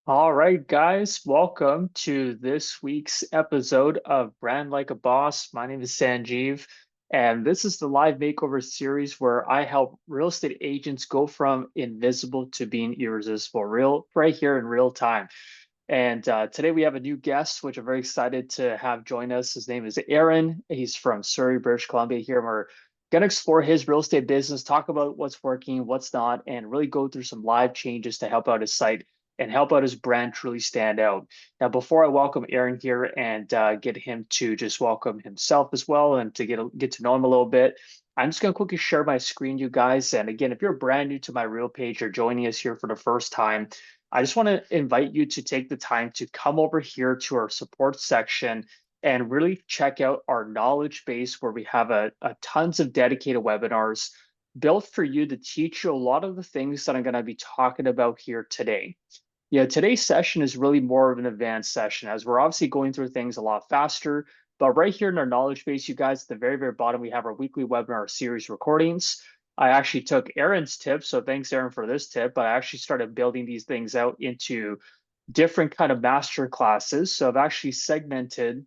All right, guys, welcome to this week's episode of Brand Like a Boss. My name is Sanjeev, and this is the live makeover series where I help real estate agents go from invisible to being irresistible, real right here in real time. And today we have a new guest, which I'm very excited to have join us. His name is Aaron. He's from Surrey, British Columbia. Here we're going to explore his real estate business, talk about what's working, what's not, and really go through some live changes to help out his site and help out his brand truly stand out. Now, before I welcome Aaron here and get him to just welcome himself as well and to get to know him a little bit, I'm just going to quickly share my screen, you guys. And again, if you're brand new to my real page or joining us here for the first time, I just want to invite you to take the time to come over here to our support section and really check out our knowledge base where we have a tons of dedicated webinars built for you to teach you a lot of the things that I'm going to be talking about here today. Yeah, today's session is really more of an advanced session as we're obviously going through things a lot faster. But right here in our knowledge base, you guys, at the very, very bottom, we have our weekly webinar series recordings. I actually took Aaron's tip, so thanks, Aaron, for this tip. But I actually started building these things out into different kind of master classes. So I've actually segmented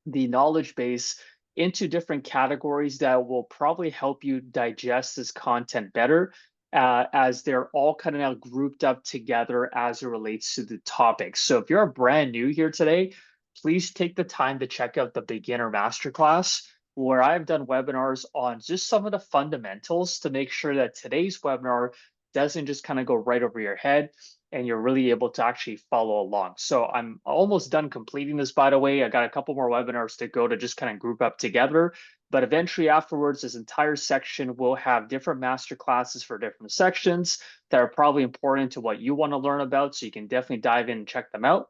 the knowledge base into different categories that will probably help you digest this content better as they're all kind of now grouped up together as it relates to the topic. So if you're brand new here today, please take the time to check out the beginner masterclass where I've done webinars on just some of the fundamentals to make sure that today's webinar doesn't just kind of go right over your head and you're really able to actually follow along. So I'm almost done completing this, by the way. I got a couple more webinars to go to just kind of group up together. But eventually afterwards, this entire section will have different master classes for different sections that are probably important to what you want to learn about. So you can definitely dive in and check them out.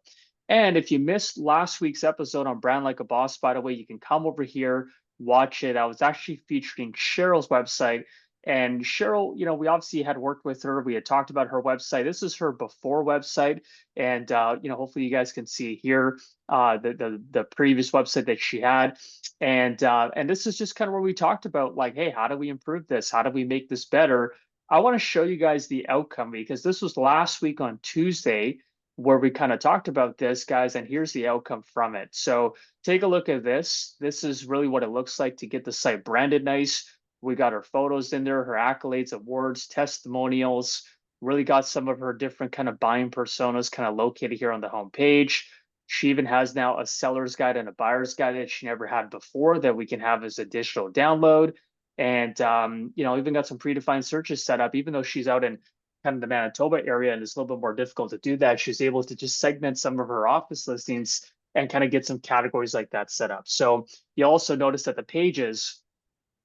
And if you missed last week's episode on Brand Like a Boss, by the way, you can come over here, watch it. I was actually featuring Cheryl's website. And Cheryl, we obviously had worked with her. We had talked about her website. This is her before website, and hopefully you guys can see here the previous website that she had, and this is just kind of where we talked about like, hey, how do we improve this? How do we make this better? I want to show you guys the outcome because this was last week on Tuesday where we kind of talked about this, guys, and here's the outcome from it. So take a look at this. This is really what it looks like to get the site branded nice. We got her photos in there, her accolades, awards, testimonials, really got some of her different kind of buying personas kind of located here on the home page. She even has now a seller's guide and a buyer's guide that she never had before that we can have as a digital download. And, even got some predefined searches set up, even though she's out in kind of the Manitoba area and it's a little bit more difficult to do that. She's able to just segment some of her office listings and kind of get some categories like that set up. So you also notice that the pages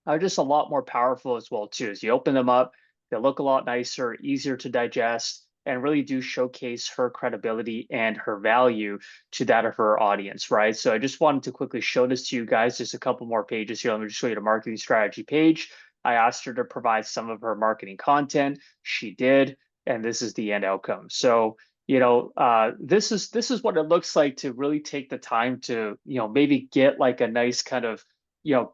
are just a lot more powerful as well too. As you open them up, they look a lot nicer, easier to digest, and really do showcase her credibility and her value to that of her audience, right? So I just wanted to quickly show this to you guys. Just a couple more pages here. Let me just show you the marketing strategy page. I asked her to provide some of her marketing content. She did, and this is the end outcome. So this is what it looks like to really take the time to maybe get like a nice kind of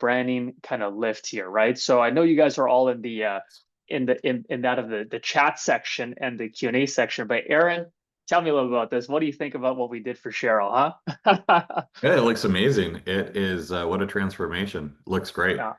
branding kind of lift here, right? So I know you guys are all in the in that of the chat section and the Q&A section, but Aaron, tell me a little about this. What do you think about what we did for Cheryl, huh? Yeah, it looks amazing. It is what a transformation. Looks great. Yeah,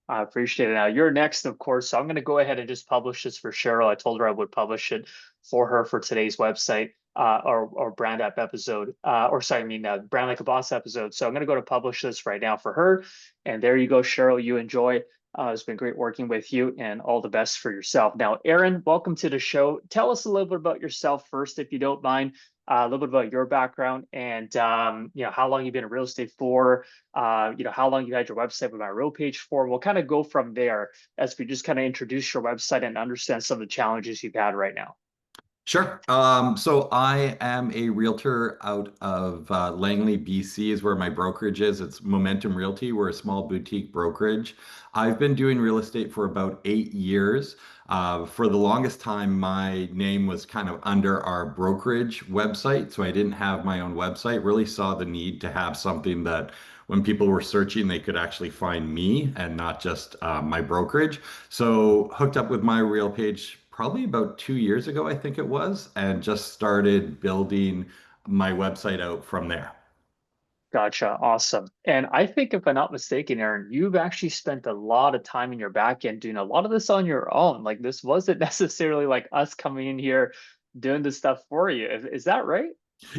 I appreciate it. Now you're next, of course. So I'm going to go ahead and just publish this for Cheryl. I told her I would publish it for her for today's website or brand app episode, brand like a boss episode. So I'm going to go to publish this right now for her. And there you go, Cheryl. You enjoy. It's been great working with you and all the best for yourself. Now, Aaron, welcome to the show. Tell us a little bit about yourself first, if you don't mind. A little bit about your background and how long you've been in real estate for, how long you had your website with my real page for. We'll kind of go from there as we just kind of introduce your website and understand some of the challenges you've had right now. Sure. So I am a realtor out of Langley, BC is where my brokerage is. It's Momentum Realty. We're a small boutique brokerage. I've been doing real estate for about 8 years. For the longest time, my name was kind of under our brokerage website, so I didn't have my own website. Really saw the need to have something that when people were searching, they could actually find me and not just my brokerage. So hooked up with my real page probably about 2 years ago, I think it was, and just started building my website out from there. Gotcha. Awesome. And I think if I'm not mistaken, Aaron, you've actually spent a lot of time in your back end doing a lot of this on your own. Like this wasn't necessarily like us coming in here doing this stuff for you. Is that right?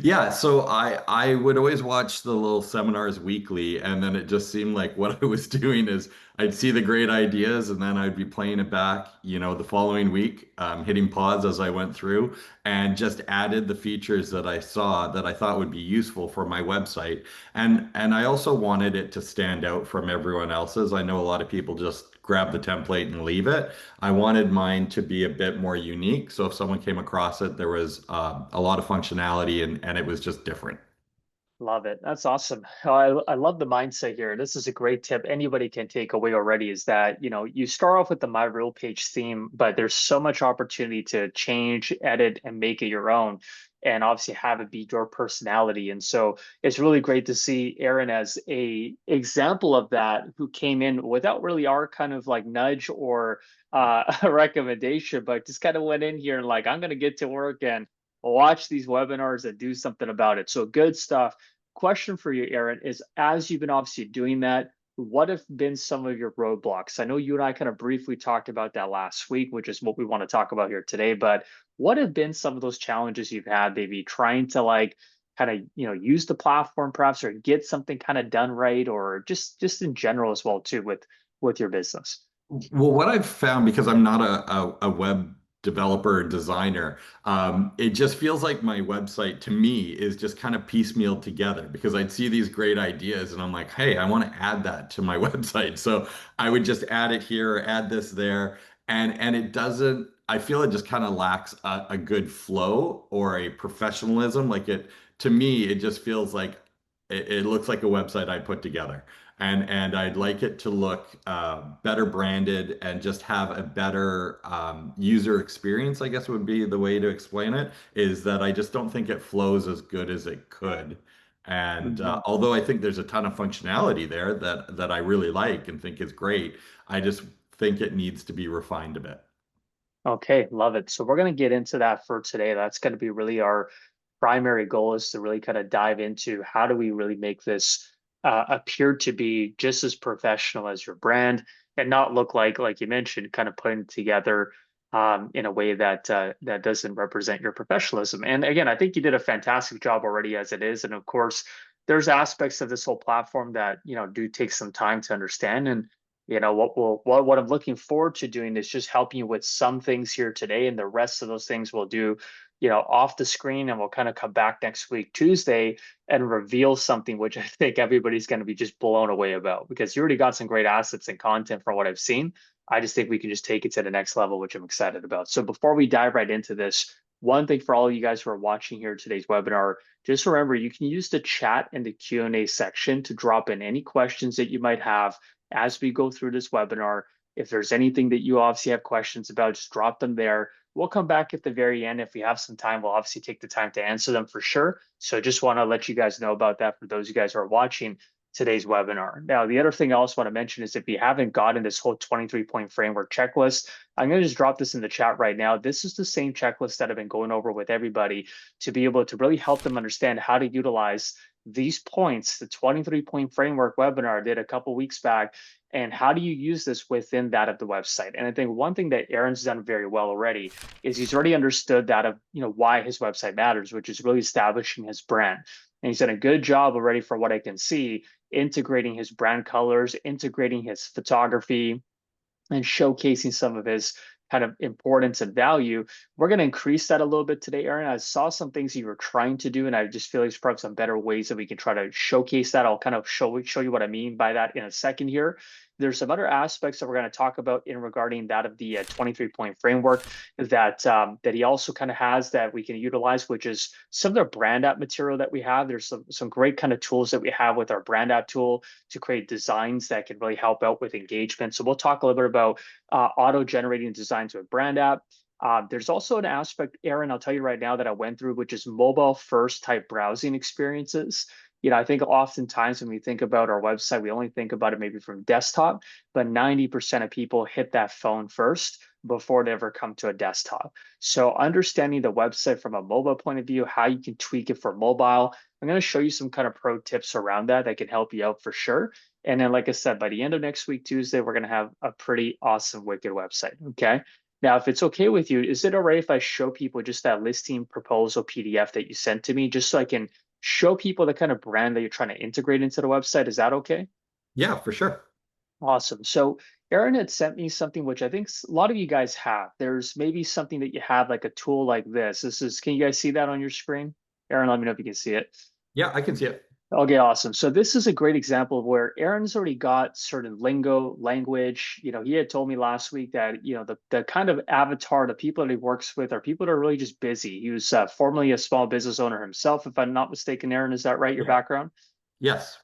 Yeah, so I would always watch the little seminars weekly, and then it just seemed like what I was doing is I'd see the great ideas, and then I'd be playing it back, the following week, hitting pause as I went through, and just added the features that I saw that I thought would be useful for my website, and I also wanted it to stand out from everyone else's. I know a lot of people just grab the template and leave it. I wanted mine to be a bit more unique. So if someone came across it, there was a lot of functionality and it was just different. Love it. That's awesome. I love the mindset here. This is a great tip anybody can take away already is that, you start off with the My Real Page theme, but there's so much opportunity to change, edit, and make it your own, and obviously have it be your personality. And so it's really great to see Aaron as a example of that, who came in without really our kind of like nudge or a recommendation, but just kind of went in here and like, I'm going to get to work and watch these webinars and do something about it. So good stuff. Question for you, Aaron, is as you've been obviously doing that, what have been some of your roadblocks? I know you and I kind of briefly talked about that last week, which is what we want to talk about here today. But what have been some of those challenges you've had, maybe trying to like kind of use the platform perhaps or get something kind of done right, or just in general as well too with your business? Well, what I've found, because I'm not a web developer or designer, it just feels like my website to me is just kind of piecemealed together because I'd see these great ideas and I'm like, hey, I want to add that to my website. So I would just add it here, add this there, and it doesn't, I feel it just kind of lacks a good flow or a professionalism. Like to me, it just feels like it looks like a website I put together and I'd like it to look better branded and just have a better user experience, I guess would be the way to explain it, is that I just don't think it flows as good as it could. And Mhm. although I think there's a ton of functionality there that I really like and think is great, I just think it needs to be refined a bit. Okay, love it. So we're going to get into that for today. That's going to be really our primary goal, is to really kind of dive into how do we really make this appear to be just as professional as your brand and not look like you mentioned, kind of putting it together in a way that that doesn't represent your professionalism. And again, I think you did a fantastic job already as it is. And of course, there's aspects of this whole platform that do take some time to understand. And what I'm looking forward to doing is just helping you with some things here today, and the rest of those things we'll do, off the screen, and we'll kind of come back next week, Tuesday, and reveal something which I think everybody's going to be just blown away about, because you already got some great assets and content from what I've seen. I just think we can just take it to the next level, which I'm excited about. So before we dive right into this, one thing for all of you guys who are watching here today's webinar, just remember you can use the chat in the Q&A section to drop in any questions that you might have as we go through this webinar. If there's anything that you obviously have questions about, just drop them there. We'll come back at the very end. If we have some time, we'll obviously take the time to answer them for sure. So just want to let you guys know about that for those of you guys who are watching today's webinar. Now, the other thing I also want to mention is if you haven't gotten this whole 23-point framework checklist, I'm going to just drop this in the chat right now. This is the same checklist that I've been going over with everybody to be able to really help them understand how to utilize these points, the 23-point framework webinar I did a couple weeks back, and how do you use this within that of the website. And I think one thing that Aaron's done very well already is he's already understood that of why his website matters, which is really establishing his brand. And he's done a good job already, for what I can see, integrating his brand colors, integrating his photography, and showcasing some of his kind of importance and value. We're going to increase that a little bit today, Aaron. I saw some things you were trying to do, and I just feel like there's probably some better ways that we can try to showcase that. I'll kind of show you what I mean by that in a second here. There's some other aspects that we're going to talk about in regarding that of the 23-point framework that he also kind of has that we can utilize, which is some of the brand app material that we have. There's some great kind of tools that we have with our brand app tool to create designs that can really help out with engagement. So we'll talk a little bit about auto-generating designs with brand app. There's also an aspect, Aaron, I'll tell you right now, that I went through, which is mobile first type browsing experiences. I think oftentimes when we think about our website, we only think about it maybe from desktop, but 90% of people hit that phone first before they ever come to a desktop. So understanding the website from a mobile point of view, how you can tweak it for mobile. I'm going to show you some kind of pro tips around that can help you out for sure. And then, like I said, by the end of next week, Tuesday, we're going to have a pretty awesome Wicked website. Okay. Now, if it's okay with you, is it all right if I show people just that listing proposal PDF that you sent to me, just so I can show people the kind of brand that you're trying to integrate into the website? Is that okay? Yeah, for sure. Awesome. So Aaron had sent me something which I think a lot of you guys have. There's maybe something that you have like a tool like this. Can you guys see that on your screen? Aaron, let me know if you can see it. Yeah, I can see it. Okay, awesome. So this is a great example of where Aaron's already got certain lingo, language. He had told me last week that, the kind of avatar, the people that he works with are people that are really just busy. He was formerly a small business owner himself, if I'm not mistaken, Aaron. Is that right, your Yeah. background? Yes.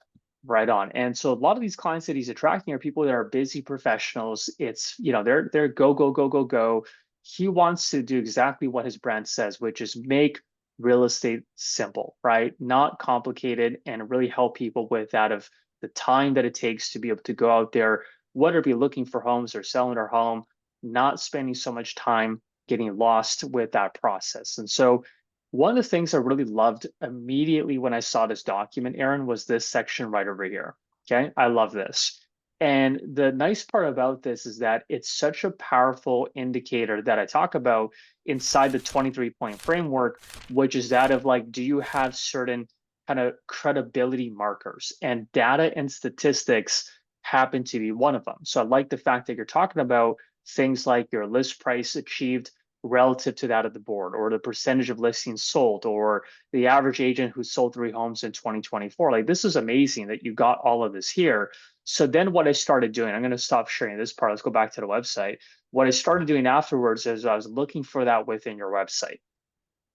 Right on. And so a lot of these clients that he's attracting are people that are busy professionals. It's, they're go, go, go, go, go. He wants to do exactly what his brand says, which is make real estate simple, right? Not complicated, and really help people with out of the time that it takes to be able to go out there, whether it be looking for homes or selling their home, not spending so much time getting lost with that process. And so one of the things I really loved immediately when I saw this document, Aaron, was this section right over here. Okay, I love this. And the nice part about this is that it's such a powerful indicator that I talk about inside the 23-point framework, which is that of like, do you have certain kind of credibility markers? And data and statistics happen to be one of them. So I like the fact that you're talking about things like your list price achieved relative to that of the board, or the percentage of listings sold, or the average agent who sold 3 homes in 2024. Like, this is amazing that you got all of this here. So then what I started doing, I'm going to stop sharing this part. Let's go back to the website. What I started doing afterwards is I was looking for that within your website.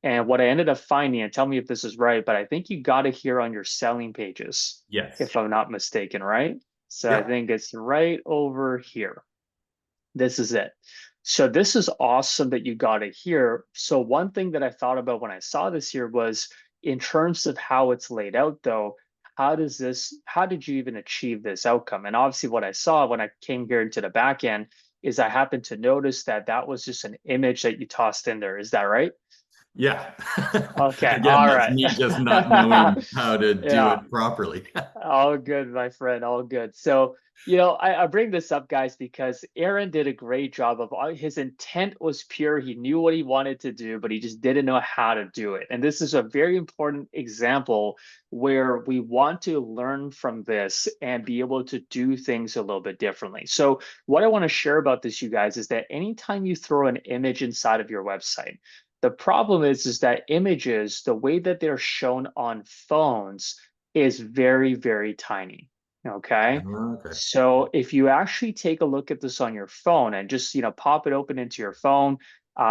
And what I ended up finding, and tell me if this is right, but I think you got it here on your selling pages, Yes. if I'm not mistaken, right? So I Yeah. think it's right over here. This is it. So this is awesome that you got it here. So one thing that I thought about when I saw this here was, in terms of how it's laid out though, how did you even achieve this outcome? And obviously what I saw when I came here into the back end is I happened to notice that that was just an image that you tossed in there. Is that right? Yeah. Okay. Again, All that's right. me just not knowing how to do Yeah. it properly. All good, my friend. All good. So, I bring this up, guys, because Aaron did a great job of his intent was pure. He knew what he wanted to do, but he just didn't know how to do it. And this is a very important example where we want to learn from this and be able to do things a little bit differently. So, what I want to share about this, you guys, is that anytime you throw an image inside of your website, the problem is that images, the way that they're shown on phones, is very, very tiny. Okay. Okay. So if you actually take a look at this on your phone and just, pop it open into your phone,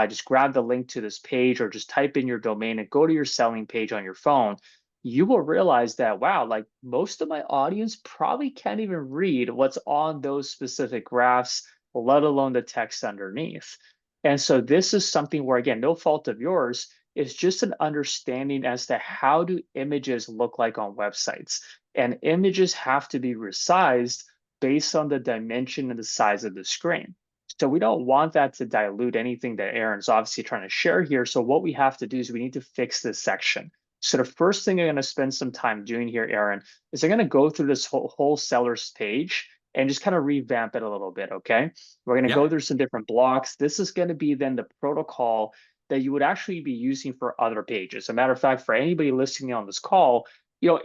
just grab the link to this page or just type in your domain and go to your selling page on your phone, you will realize that, wow, like most of my audience probably can't even read what's on those specific graphs, let alone the text underneath. And so this is something where, again, no fault of yours, is just an understanding as to how do images look like on websites. And images have to be resized based on the dimension and the size of the screen. So we don't want that to dilute anything that Aaron's obviously trying to share here. So what we have to do is we need to fix this section. So the first thing I'm going to spend some time doing here, Aaron, is I'm going to go through this whole seller's page and just kind of revamp it a little bit, okay? We're going to Yeah. go through some different blocks. This is going to be then the protocol that you would actually be using for other pages. As a matter of fact, for anybody listening on this call,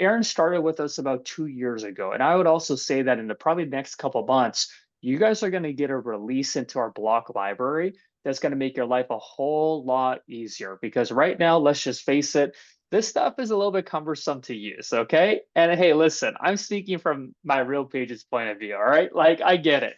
Aaron started with us about 2 years ago. And I would also say that in the probably next couple of months, you guys are going to get a release into our block library that's going to make your life a whole lot easier. Because right now, let's just face it, this stuff is a little bit cumbersome to use, okay? And hey, listen, I'm speaking from my Real Pages point of view, all right? Like, I get it.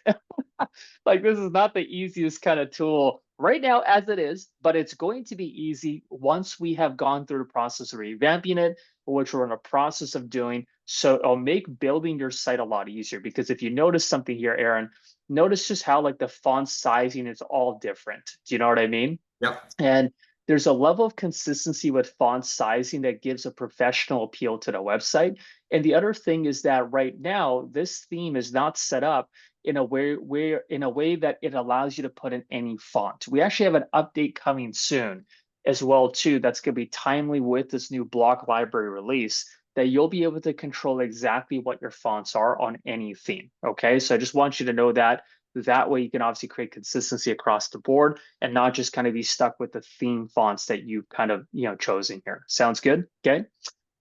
Like, this is not the easiest kind of tool right now as it is, but it's going to be easy once we have gone through the process of revamping it, which we're in a process of doing. So it'll make building your site a lot easier, because if you notice something here, Aaron, notice just how like the font sizing is all different. Do you know what I mean? Yep. And there's a level of consistency with font sizing that gives a professional appeal to the website. And the other thing is that right now, this theme is not set up in a way that it allows you to put in any font. We actually have an update coming soon as well too that's going to be timely with this new block library release that you'll be able to control exactly what your fonts are on any theme. Okay, so I just want you to know that that way you can obviously create consistency across the board and not just kind of be stuck with the theme fonts that you've kind of chosen here. Sounds good? Okay.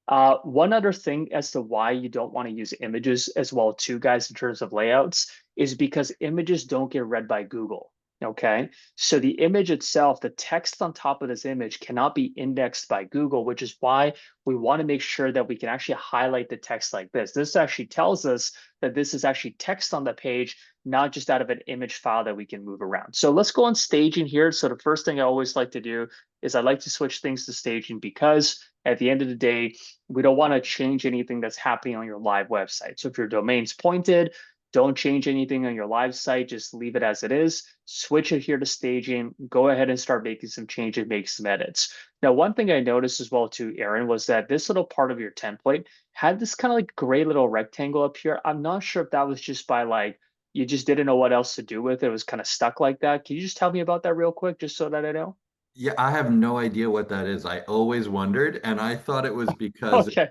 One other thing as to why you don't want to use images as well too, guys, in terms of layouts, is because images don't get read by Google. Okay, so the image itself, the text on top of this image cannot be indexed by Google, which is why we want to make sure that we can actually highlight the text like this. This actually tells us that this is actually text on the page, not just out of an image file that we can move around. So let's go on staging here. So the first thing I always like to do is I like to switch things to staging because at the end of the day, we don't want to change anything that's happening on your live website. So if your domain's pointed, don't change anything on your live site, just leave it as it is. Switch it here to staging, go ahead and start making some changes, make some edits. Now, one thing I noticed as well too, Aaron, was that this little part of your template had this kind of like gray little rectangle up here. I'm not sure if that was just by like, you just didn't know what else to do with it. It was kind of stuck like that. Can you just tell me about that real quick, just so that I know? Yeah, I have no idea what that is. I always wondered, and I thought it was because Okay.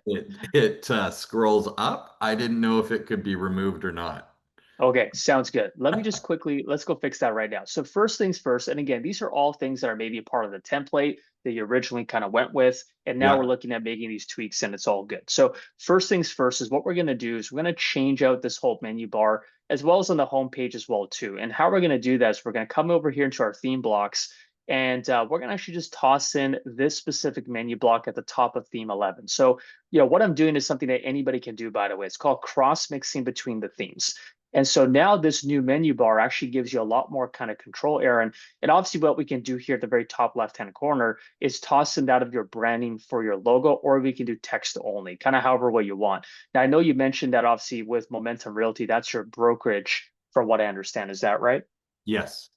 it scrolls up. I didn't know if it could be removed or not. Okay, sounds good. Let me just quickly, let's go fix that right now. So first things first, and again, these are all things that are maybe a part of the template that you originally kind of went with, and now we're Yeah. looking at making these tweaks and it's all good. So first things first is what we're gonna do is we're gonna change out this whole menu bar as well as on the home page as well too. And how we're gonna do that is we're gonna come over here into our theme blocks and we're gonna actually just toss in this specific menu block at the top of theme 11. So, what I'm doing is something that anybody can do, by the way. It's called cross mixing between the themes. And so now this new menu bar actually gives you a lot more kind of control, Aaron. And obviously what we can do here at the very top left-hand corner is toss in out of your branding for your logo, or we can do text only, kind of however way you want. Now, I know you mentioned that obviously with Momentum Realty, that's your brokerage from what I understand. Is that right? Yes.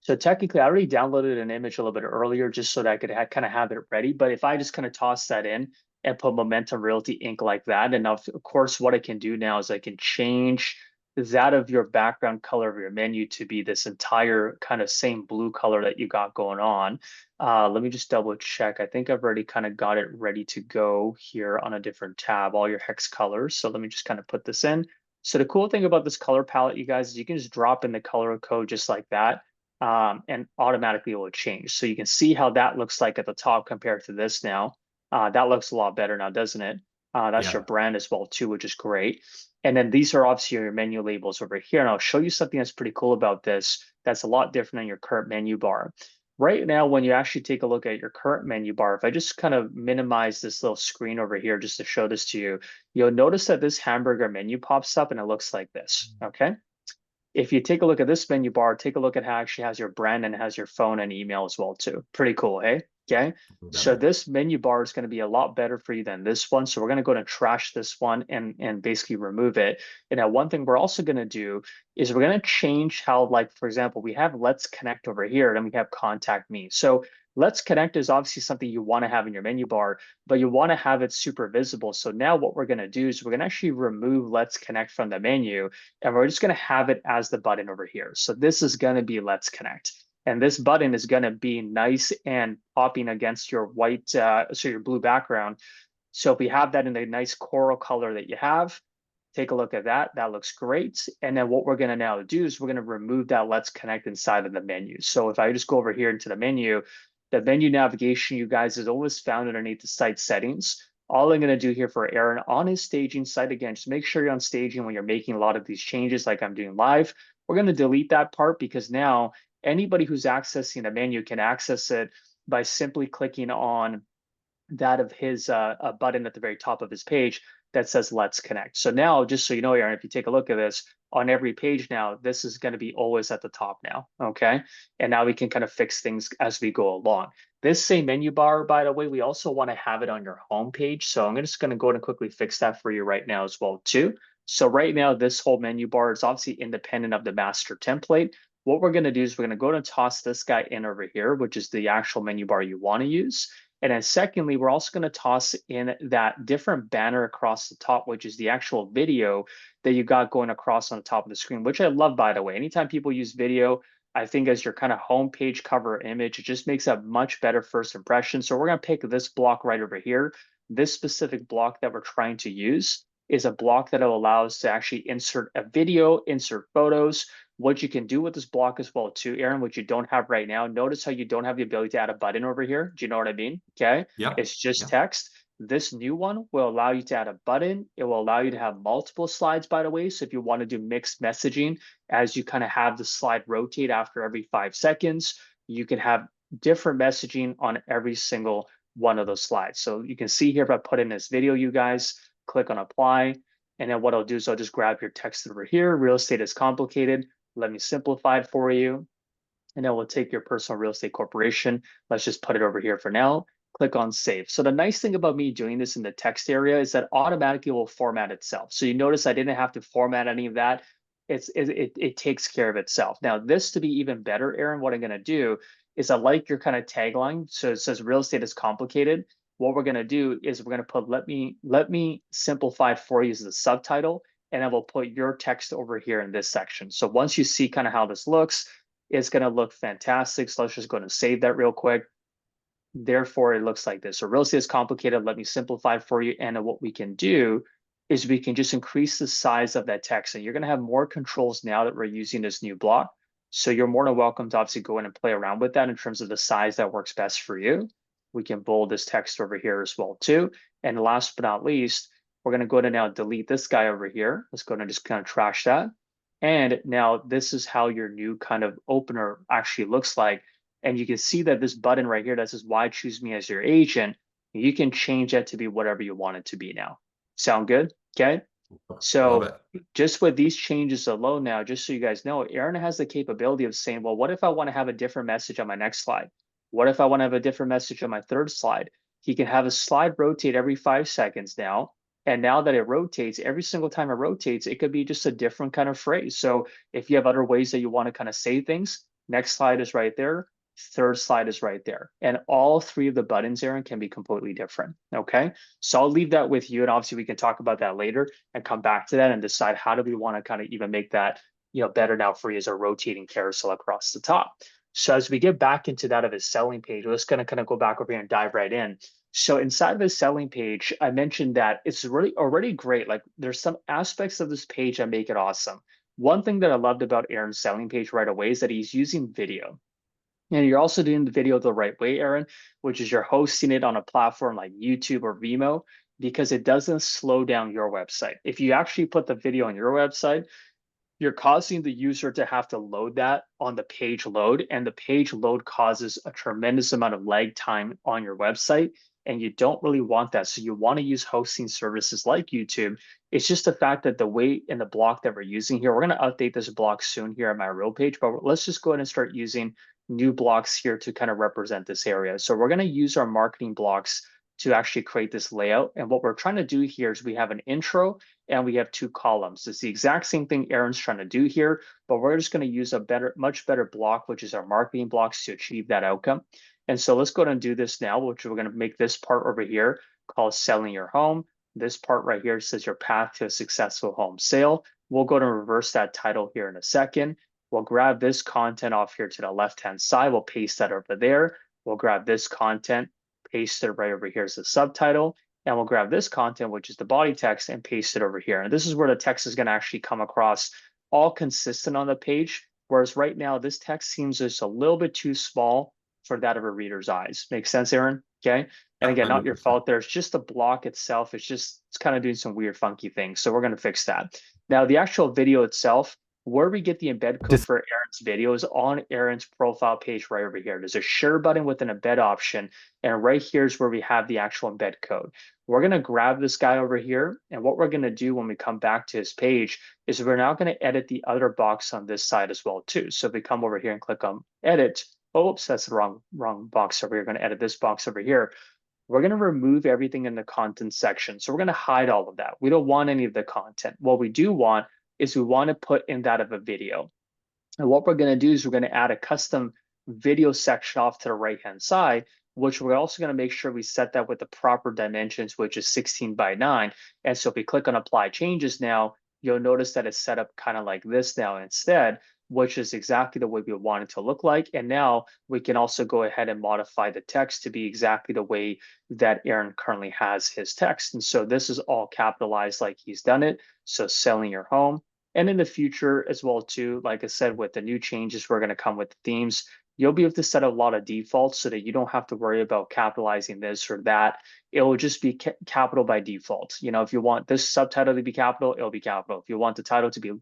So technically, I already downloaded an image a little bit earlier just so that I could kind of have it ready. But if I just kind of toss that in and put Momentum Realty Inc. like that, and of course, what I can do now is I can change that of your background color of your menu to be this entire kind of same blue color that you got going on. Let me just double check. I think I've already kind of got it ready to go here on a different tab, all your hex colors. So let me just kind of put this in. So the cool thing about this color palette, you guys, is you can just drop in the color code just like that and automatically it will change. So you can see how that looks like at the top compared to this now. That looks a lot better now, doesn't it? That's your Yeah. brand as well too, which is great. And then these are obviously your menu labels over here. And I'll show you something that's pretty cool about this. That's a lot different than your current menu bar. Right now, when you actually take a look at your current menu bar, if I just kind of minimize this little screen over here just to show this to you, you'll notice that this hamburger menu pops up and it looks like this, okay? If you take a look at this menu bar, take a look at how it actually has your brand and it has your phone and email as well too. Pretty cool, hey? Okay. So Better. this menu bar is going to be a lot better for you than this one. So we're going to go to trash this one and basically remove it. And now one thing we're also going to do is we're going to change how, like, for example, we have Let's Connect over here and we have Contact Me. So Let's Connect is obviously something you want to have in your menu bar, but you want to have it super visible. So now what we're going to do is we're going to actually remove Let's Connect from the menu and we're just going to have it as the button over here. So this is going to be Let's Connect. And this button is going to be nice and popping against your white, so your blue background. So if we have that in the nice coral color that you have, take a look at that. That looks great. And then what we're going to now do is we're going to remove that Let's Connect inside of the menu. So if I just go over here into the menu navigation, you guys, is always found underneath the site settings. All I'm going to do here for Aaron on his staging site, again, just make sure you're on staging when you're making a lot of these changes like I'm doing live. We're going to delete that part because now anybody who's accessing the menu can access it by simply clicking on that of his a button at the very top of his page that says Let's Connect. So now, just so you know, Aaron, if you take a look at this on every page now, this is going to be always at the top now. Okay. And now we can kind of fix things as we go along. This same menu bar, by the way, we also want to have it on your home page. So I'm just going to go and quickly fix that for you right now as well, too. So right now, this whole menu bar is obviously independent of the master template. What we're going to do is we're going to go and toss this guy in over here, which is the actual menu bar you want to use. And then secondly, we're also going to toss in that different banner across the top, which is the actual video that you got going across on the top of the screen, which I love, by the way. Anytime people use video, I think as your kind of homepage cover image, it just makes a much better first impression. So we're going to pick this block right over here. This specific block that we're trying to use is a block that will allow us to actually insert a video, insert photos. What you can do with this block as well too, Aaron, which you don't have right now. Notice how you don't have the ability to add a button over here. Do you know what I mean? Okay. Yep. It's just Yep. text. This new one will allow you to add a button. It will allow you to have multiple slides, by the way. So if you want to do mixed messaging, as you kind of have the slide rotate after every 5 seconds, you can have different messaging on every single one of those slides. So you can see here, if I put in this video, you guys click on apply. And then what I'll do is I'll just grab your text over here. Real estate is complicated. Let me simplify it for you. And then we'll take your personal real estate corporation. Let's just put it over here for now. Click on save. So the nice thing about me doing this in the text area is that automatically will format itself. So you notice I didn't have to format any of that. It takes care of itself. Now this, to be even better, Aaron, what I'm going to do is I like your kind of tagline. So it says real estate is complicated. What we're going to do is we're going to put let me simplify it for you as the subtitle, and I will put your text over here in this section. So once you see kind of how this looks, it's going to look fantastic. So let's just go and save that real quick. Therefore, it looks like this. So real estate is complicated. Let me simplify it for you. And what we can do is we can just increase the size of that text. And you're going to have more controls now that we're using this new block. So you're more than welcome to obviously go in and play around with that in terms of the size that works best for you. We can bold this text over here as well too. And last but not least, we're going to go to now delete this guy over here. Let's go and just kind of trash that. And now this is how your new kind of opener actually looks like. And you can see that this button right here that says why choose me as your agent, you can change that to be whatever you want it to be now. Sound good? Okay. Love So it. just with these changes alone now, just so you guys know, Aaron has the capability of saying, well, what if I want to have a different message on my next slide? What if I want to have a different message on my third slide? He can have a slide rotate every 5 seconds now. And now that it rotates, every single time it rotates, it could be just a different kind of phrase. So if you have other ways that you want to kind of say things, next slide is right there. Third slide is right there. And all 3 of the buttons, Aaron, can be completely different. Okay. So I'll leave that with you. And obviously we can talk about that later and come back to that and decide how do we want to kind of even make that, better now for you as a rotating carousel across the top. So as we get back into that of his selling page, we're just going to kind of go back over here and dive right in. So inside of his selling page, I mentioned that it's really already great. Like there's some aspects of this page that make it awesome. One thing that I loved about Aaron's selling page right away is that he's using video. And you're also doing the video the right way, Aaron, which is you're hosting it on a platform like YouTube or Vimeo, because it doesn't slow down your website. If you actually put the video on your website, you're causing the user to have to load that on the page load, and the page load causes a tremendous amount of lag time on your website, and you don't really want that. So you want to use hosting services like YouTube. It's just the fact that the way in the block that we're using here, we're going to update this block soon here on my real page, but let's just go ahead and start using new blocks here to kind of represent this area. So we're going to use our marketing blocks to actually create this layout. And what we're trying to do here is we have an intro and we have 2 columns. It's the exact same thing Aaron's trying to do here, but we're just going to use a much better block, which is our marketing blocks, to achieve that outcome. And so let's go ahead and do this now, which we're going to make this part over here called selling your home. This part right here says your path to a successful home sale. We'll go to reverse that title here in a second. We'll grab this content off here to the left-hand side. We'll paste that over there. We'll grab this content, paste it right over here as the subtitle. And we'll grab this content, which is the body text, and paste it over here. And this is where the text is going to actually come across all consistent on the page. Whereas right now, this text seems just a little bit too small for that of a reader's eyes. Makes sense, Aaron? Okay. And again, not your 100%. fault there. It's just the block itself. It's kind of doing some weird, funky things. So we're going to fix that. Now, the actual video itself, where we get the embed code for Aaron's video is on Aaron's profile page right over here. There's a share button with an embed option. And right here is where we have the actual embed code. We're going to grab this guy over here. And what we're going to do when we come back to his page is we're now going to edit the other box on this side as well too. So if we come over here and click on edit, oops, that's the wrong box over here. We're going to edit this box over here. We're going to remove everything in the content section. So we're going to hide all of that. We don't want any of the content. What we do want is we want to put in that of a video. And what we're going to do is we're going to add a custom video section off to the right-hand side, which we're also going to make sure we set that with the proper dimensions, which is 16 by 9. And so if we click on apply changes now, you'll notice that it's set up kind of like this now instead, which is exactly the way we want it to look like. And now we can also go ahead and modify the text to be exactly the way that Aaron currently has his text. And so this is all capitalized like he's done it. So selling your home. And in the future as well too, like I said, with the new changes, we're going to come with the themes. You'll be able to set a lot of defaults so that you don't have to worry about capitalizing this or that. It will just be capital by default. You know, if you want this subtitle to be capital, it'll be capital. If you want the title to be,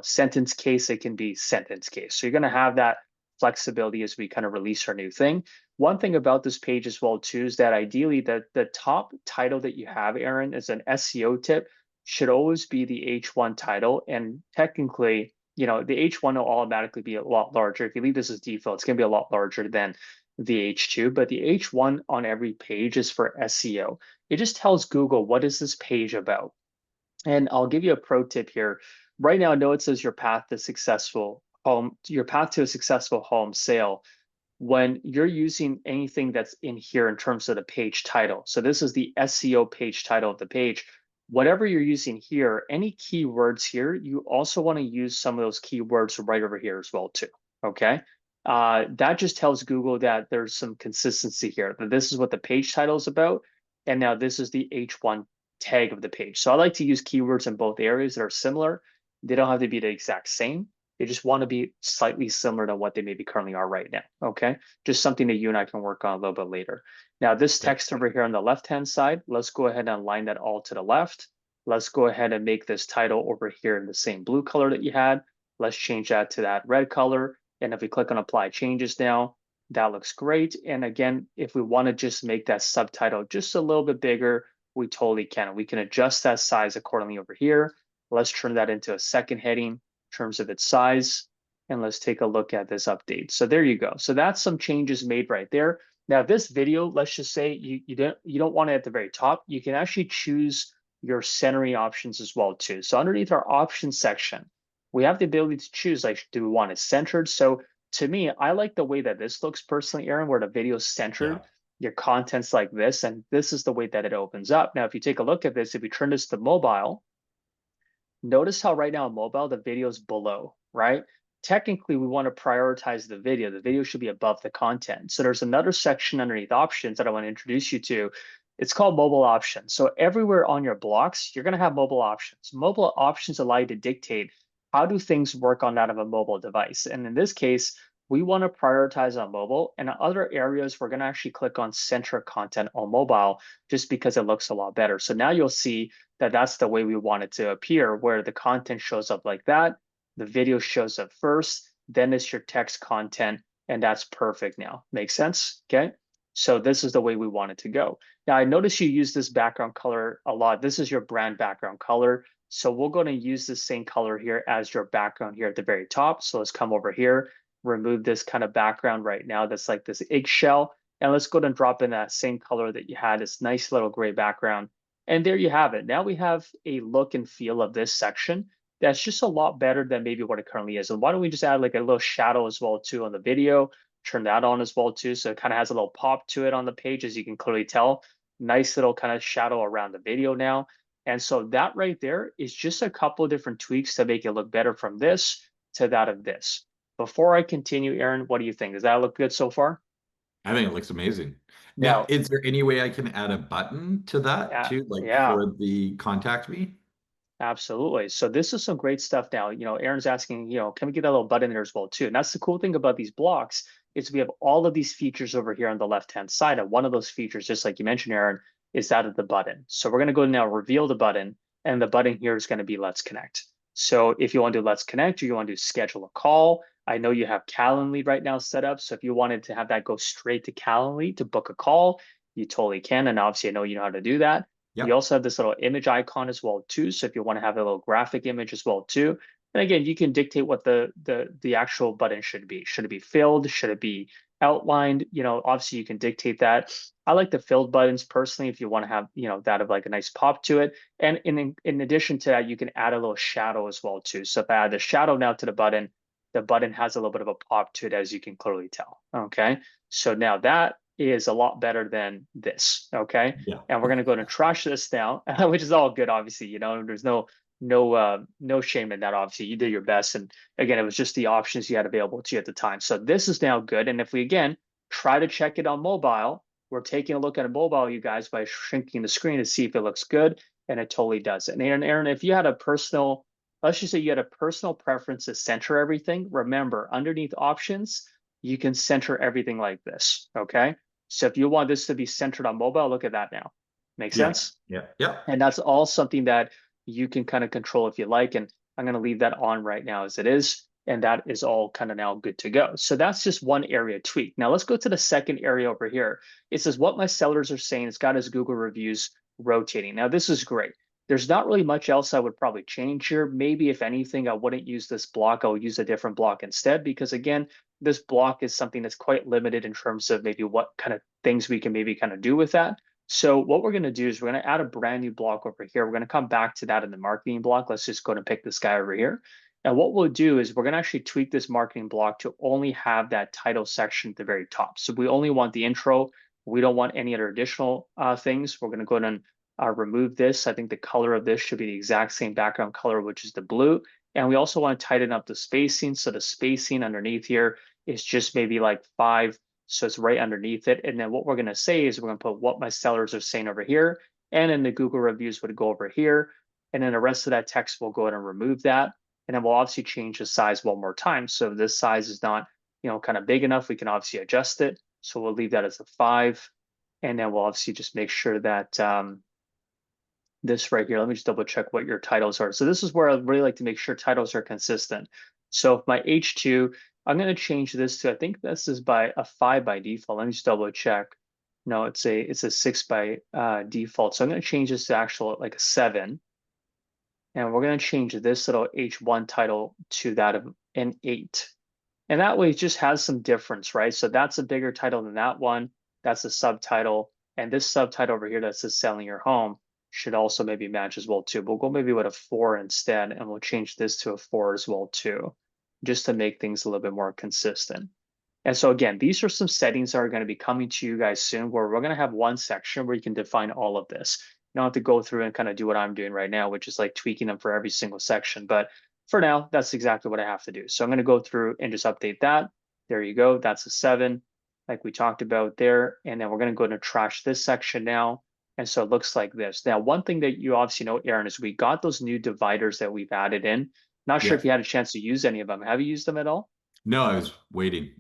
sentence case, it can be sentence case. So you're going to have that flexibility as we kind of release our new thing. One thing about this page as well too is that ideally the top title that you have, Aaron, is an SEO tip should always be the H1 title. And technically, the H1 will automatically be a lot larger. If you leave this as default, it's going to be a lot larger than the H2, but the H1 on every page is for SEO. It just tells Google, what is this page about? And I'll give you a pro tip here. Right now, I know it says your path to a successful home sale when you're using anything that's in here in terms of the page title. So this is the SEO page title of the page. Whatever you're using here, any keywords here, you also want to use some of those keywords right over here as well too, okay? That just tells Google that there's some consistency here, that this is what the page title is about, and now this is the H1 tag of the page. So I like to use keywords in both areas that are similar. They don't have to be the exact same. They just want to be slightly similar to what they maybe currently are right now, okay? Just something that you and I can work on a little bit later. Now, this Okay. text over here on the left-hand side, let's go ahead and align that all to the left. Let's go ahead and make this title over here in the same blue color that you had. Let's change that to that red color. And if we click on apply changes now, that looks great. And again, if we want to just make that subtitle just a little bit bigger, we totally can. We can adjust that size accordingly over here. Let's turn that into a second heading terms of its size. And let's take a look at this update. So there you go. So that's some changes made right there. Now this video, let's just say you don't want it at the very top. You can actually choose your centering options as well too. So underneath our options section, we have the ability to choose, like, do we want it centered? So to me, I like the way that this looks personally, Aaron, where the video is Yeah. centered, your content's like this, and this is the way that it opens up. Now, if you take a look at this, if we turn this to mobile, notice how right now on mobile, the video is below, right? Technically, we want to prioritize the video. The video should be above the content. So there's another section underneath options that I want to introduce you to. It's called mobile options. So everywhere on your blocks, you're going to have mobile options. Mobile options allow you to dictate how do things work on that of a mobile device. And in this case, we want to prioritize on mobile. And in other areas, we're going to actually click on center content on mobile just because it looks a lot better. So now you'll see that that's the way we want it to appear, where the content shows up like that, the video shows up first, then it's your text content, and that's perfect now. Makes sense? Okay. So this is the way we want it to go. Now I notice you use this background color a lot. This is your brand background color. So we're going to use the same color here as your background here at the very top. So let's come over here, remove this kind of background right now that's like this eggshell. And let's go ahead and drop in that same color that you had, this nice little gray background. And there you have it. Now we have a look and feel of this section that's just a lot better than maybe what it currently is. And why don't we just add like a little shadow as well too on the video, turn that on as well too. So it kind of has a little pop to it on the page, as you can clearly tell. Nice little kind of shadow around the video now. And so that right there is just a couple of different tweaks to make it look better from this to that of this. Before I continue, Aaron, what do you think? Does that look good so far? I think it looks amazing. Now, Now, is there any way I can add a button to that yeah, too, like yeah. for the contact me? Absolutely. So this is some great stuff now. Aaron's asking, can we get that little button there as well too? And that's the cool thing about these blocks is we have all of these features over here on the left-hand side. And one of those features, just like you mentioned, Aaron, is that of the button. So we're going to go now reveal the button, and the button here is going to be Let's Connect. So if you want to do Let's Connect or you want to do schedule a call, I know you have Calendly right now set up. So if you wanted to have that go straight to Calendly to book a call, you totally can. And obviously, I know you know how to do that. You Yep. also have this little image icon as well too. So if you want to have a little graphic image as well too. And again, you can dictate what the actual button should be. Should it be filled? Should it be outlined? Obviously you can dictate that. I like the filled buttons personally if you want to have, that of like a nice pop to it. And in addition to that, you can add a little shadow as well too. So if I add the shadow now to the button, the button has a little bit of a pop to it, as you can clearly tell. Okay. So now that is a lot better than this. Okay. Yeah. And we're going to go and trash this now, which is all good, obviously. There's no shame in that. Obviously, you did your best. And again, it was just the options you had available to you at the time. So this is now good. And if we again try to check it on mobile, we're taking a look at a mobile, you guys, by shrinking the screen to see if it looks good. And it totally does. And Aaron, if you had a personal, let's just say you had a personal preference to center everything, remember underneath options, you can center everything like this. Okay. So if you want this to be centered on mobile, look at that now. Make Yeah. sense? Yeah. Yeah. And that's all something that you can kind of control if you like. And I'm going to leave that on right now as it is. And that is all kind of now good to go. So that's just one area tweak. Now let's go to the second area over here. It says what my sellers are saying. It's got his Google reviews rotating. Now this is great. There's not really much else I would probably change here. Maybe if anything, I wouldn't use this block. I'll use a different block instead, because again, this block is something that's quite limited in terms of maybe what kind of things we can maybe kind of do with that. So what we're going to do is we're going to add a brand new block over here. We're going to come back to that in the marketing block. Let's just go and pick this guy over here. And what we'll do is we're going to actually tweak this marketing block to only have that title section at the very top. So we only want the intro. We don't want any other additional things. We're going to go ahead and remove this. I think the color of this should be the exact same background color, which is the blue. And we also want to tighten up the spacing. So the spacing underneath here is just maybe like 5. So it's right underneath it. And then what we're going to say is we're going to put what my sellers are saying over here. And then the Google reviews would go over here. And then the rest of that text, we'll go ahead and remove that. And then we'll obviously change the size one more time. So this size is not, kind of big enough. We can obviously adjust it. So we'll leave that as a 5. And then we'll obviously just make sure that this right here, let me just double check what your titles are. So this is where I'd really like to make sure titles are consistent. So if my H2, I'm going to change this to, I think this is by a 5 by default. Let me just double check. No, it's a 6 by default. So I'm going to change this to actual like a 7. And we're going to change this little H1 title to that of an 8. And that way it just has some difference, right? So that's a bigger title than that one. That's a subtitle. And this subtitle over here that says selling your home should also maybe match as well too. We'll go maybe with a 4 instead, and we'll change this to a 4 as well too, just to make things a little bit more consistent. And so again, these are some settings that are going to be coming to you guys soon, where we're going to have one section where you can define all of this. You don't have to go through and kind of do what I'm doing right now, which is like tweaking them for every single section. But for now, that's exactly what I have to do. So I'm going to go through and just update that. There you go. That's a 7, like we talked about there. And then we're going to go to trash this section now. And so it looks like this. Now, one thing that you obviously know, Aaron, is we got those new dividers that we've added in. Not sure if you had a chance to use any of them. Have you used them at all? No, I was waiting.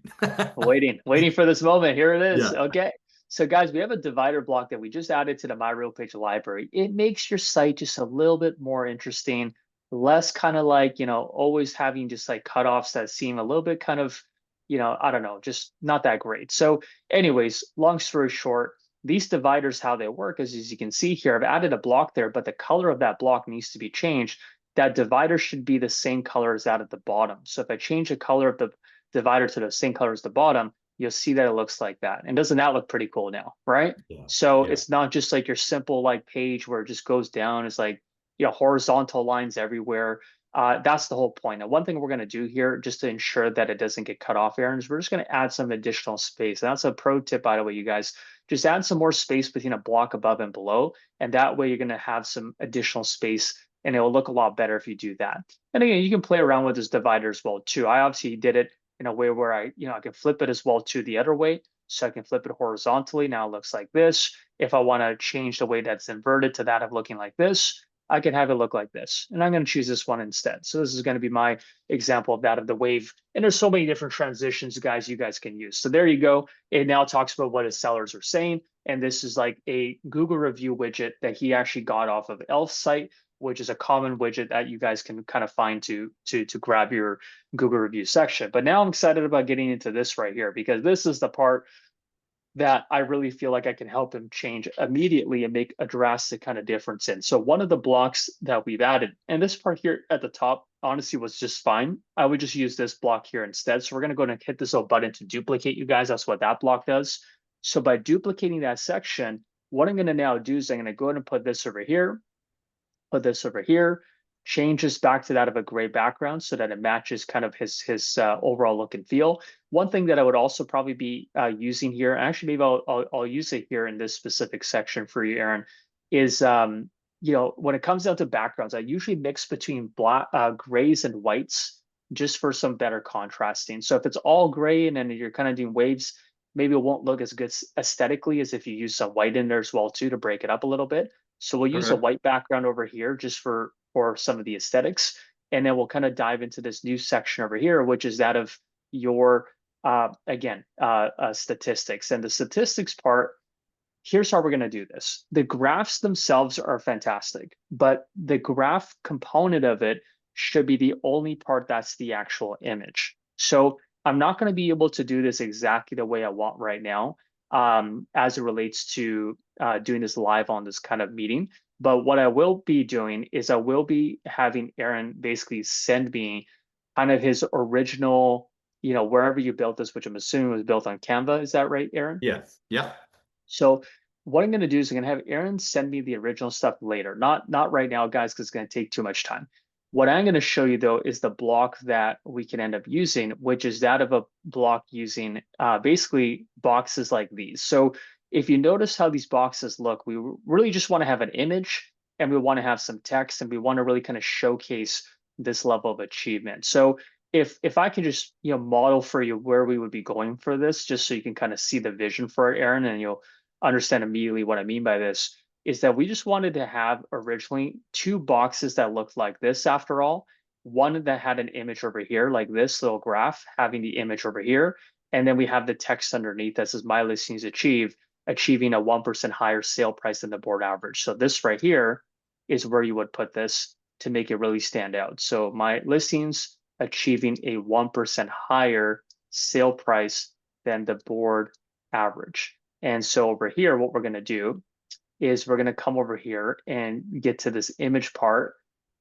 Waiting for this moment. Here it is. Yeah. Okay. So guys, we have a divider block that we just added to the My Real Page library. It makes your site just a little bit more interesting, less kind of like, always having just like cutoffs that seem a little bit kind of, I don't know, just not that great. So anyways, long story short, these dividers, how they work is, as you can see here, I've added a block there, but the color of that block needs to be changed. That divider should be the same color as that at the bottom. So if I change the color of the divider to the same color as the bottom, you'll see that it looks like that. And doesn't that look pretty cool now, right? Yeah. So Yeah. it's not just like your simple like page where it just goes down. It's like, horizontal lines everywhere. That's the whole point. Now, one thing we're going to do here, just to ensure that it doesn't get cut off, Aaron, is we're just going to add some additional space. And that's a pro tip, by the way, you guys. Just add some more space between a block above and below. And that way you're going to have some additional space, and it will look a lot better if you do that. And again, you can play around with this divider as well too. I obviously did it in a way where I can flip it as well to the other way. So I can flip it horizontally. Now it looks like this. If I want to change the way that's inverted to that of looking like this, I can have it look like this. And I'm going to choose this one instead. So this is going to be my example of that of the wave. And there's so many different transitions, guys, you guys can use. So there you go. It now talks about what his sellers are saying. And this is like a Google review widget that he actually got off of Elf's site, which is a common widget that you guys can kind of find to grab your Google review section. But now I'm excited about getting into this right here, because this is the part that I really feel like I can help him change immediately and make a drastic kind of difference in. So one of the blocks that we've added, and this part here at the top, honestly, was just fine. I would just use this block here instead. So we're going to go and hit this little button to duplicate, you guys. That's what that block does. So by duplicating that section, what I'm going to now do is I'm going to go ahead and put this over here, put this over here. change this back to that of a gray background so that it matches kind of his overall look and feel. One thing that I would also probably be using here, actually maybe I'll use it here in this specific section for you, Aaron, is when it comes down to backgrounds, I usually mix between black, grays and whites just for some better contrasting. So if it's all gray and then you're kind of doing waves, maybe it won't look as good aesthetically as if you use some white in there as well too to break it up a little bit. So we'll use a Okay. white background over here just for some of the aesthetics, and then we'll kind of dive into this new section over here, which is that of your statistics. And the statistics part, here's how we're going to do this. The graphs themselves are fantastic, but the graph component of it should be the only part that's the actual image. So I'm not going to be able to do this exactly the way I want right now, as it relates to doing this live on this kind of meeting. But what I will be doing is I will be having Aaron basically send me kind of his original, wherever you built this, which I'm assuming was built on Canva. Is that right, Aaron? Yes. Yeah. So what I'm going to do is I'm going to have Aaron send me the original stuff later, not right now, guys, because it's going to take too much time. What I'm going to show you though is the block that we can end up using, which is that of a block using basically boxes like these. So if you notice how these boxes look, we really just want to have an image and we want to have some text and we want to really kind of showcase this level of achievement. So if I can just model for you where we would be going for this, just so you can kind of see the vision for it, Aaron, and you'll understand immediately what I mean by this, is that we just wanted to have originally two boxes that looked like this after all. One that had an image over here, like this little graph having the image over here. And then we have the text underneath that says my listings achieving a 1% higher sale price than the board average. So this right here is where you would put this to make it really stand out. So my listings achieving a 1% higher sale price than the board average. And so over here, what we're going to do is we're going to come over here and get to this image part.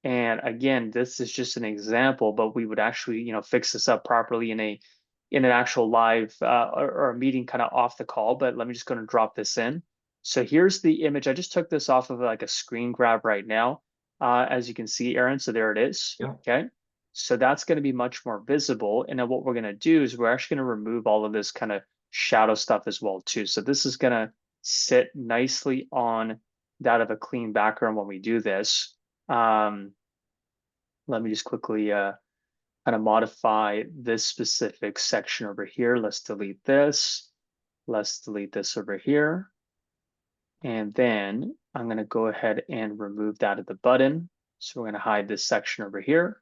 And again, this is just an example, but we would actually, fix this up properly in an actual live or a meeting kind of off the call. But let me just go and drop this in. So here's the image. I just took this off of like a screen grab right now, as you can see, Aaron. So there it is. Yeah. Okay. So that's going to be much more visible. And then what we're going to do is we're actually going to remove all of this kind of shadow stuff as well too. So this is going to sit nicely on that of a clean background when we do this. Let me just quickly kind of modify this specific section over here. Let's delete this. Let's delete this over here. And then I'm going to go ahead and remove that of the button. So we're going to hide this section over here.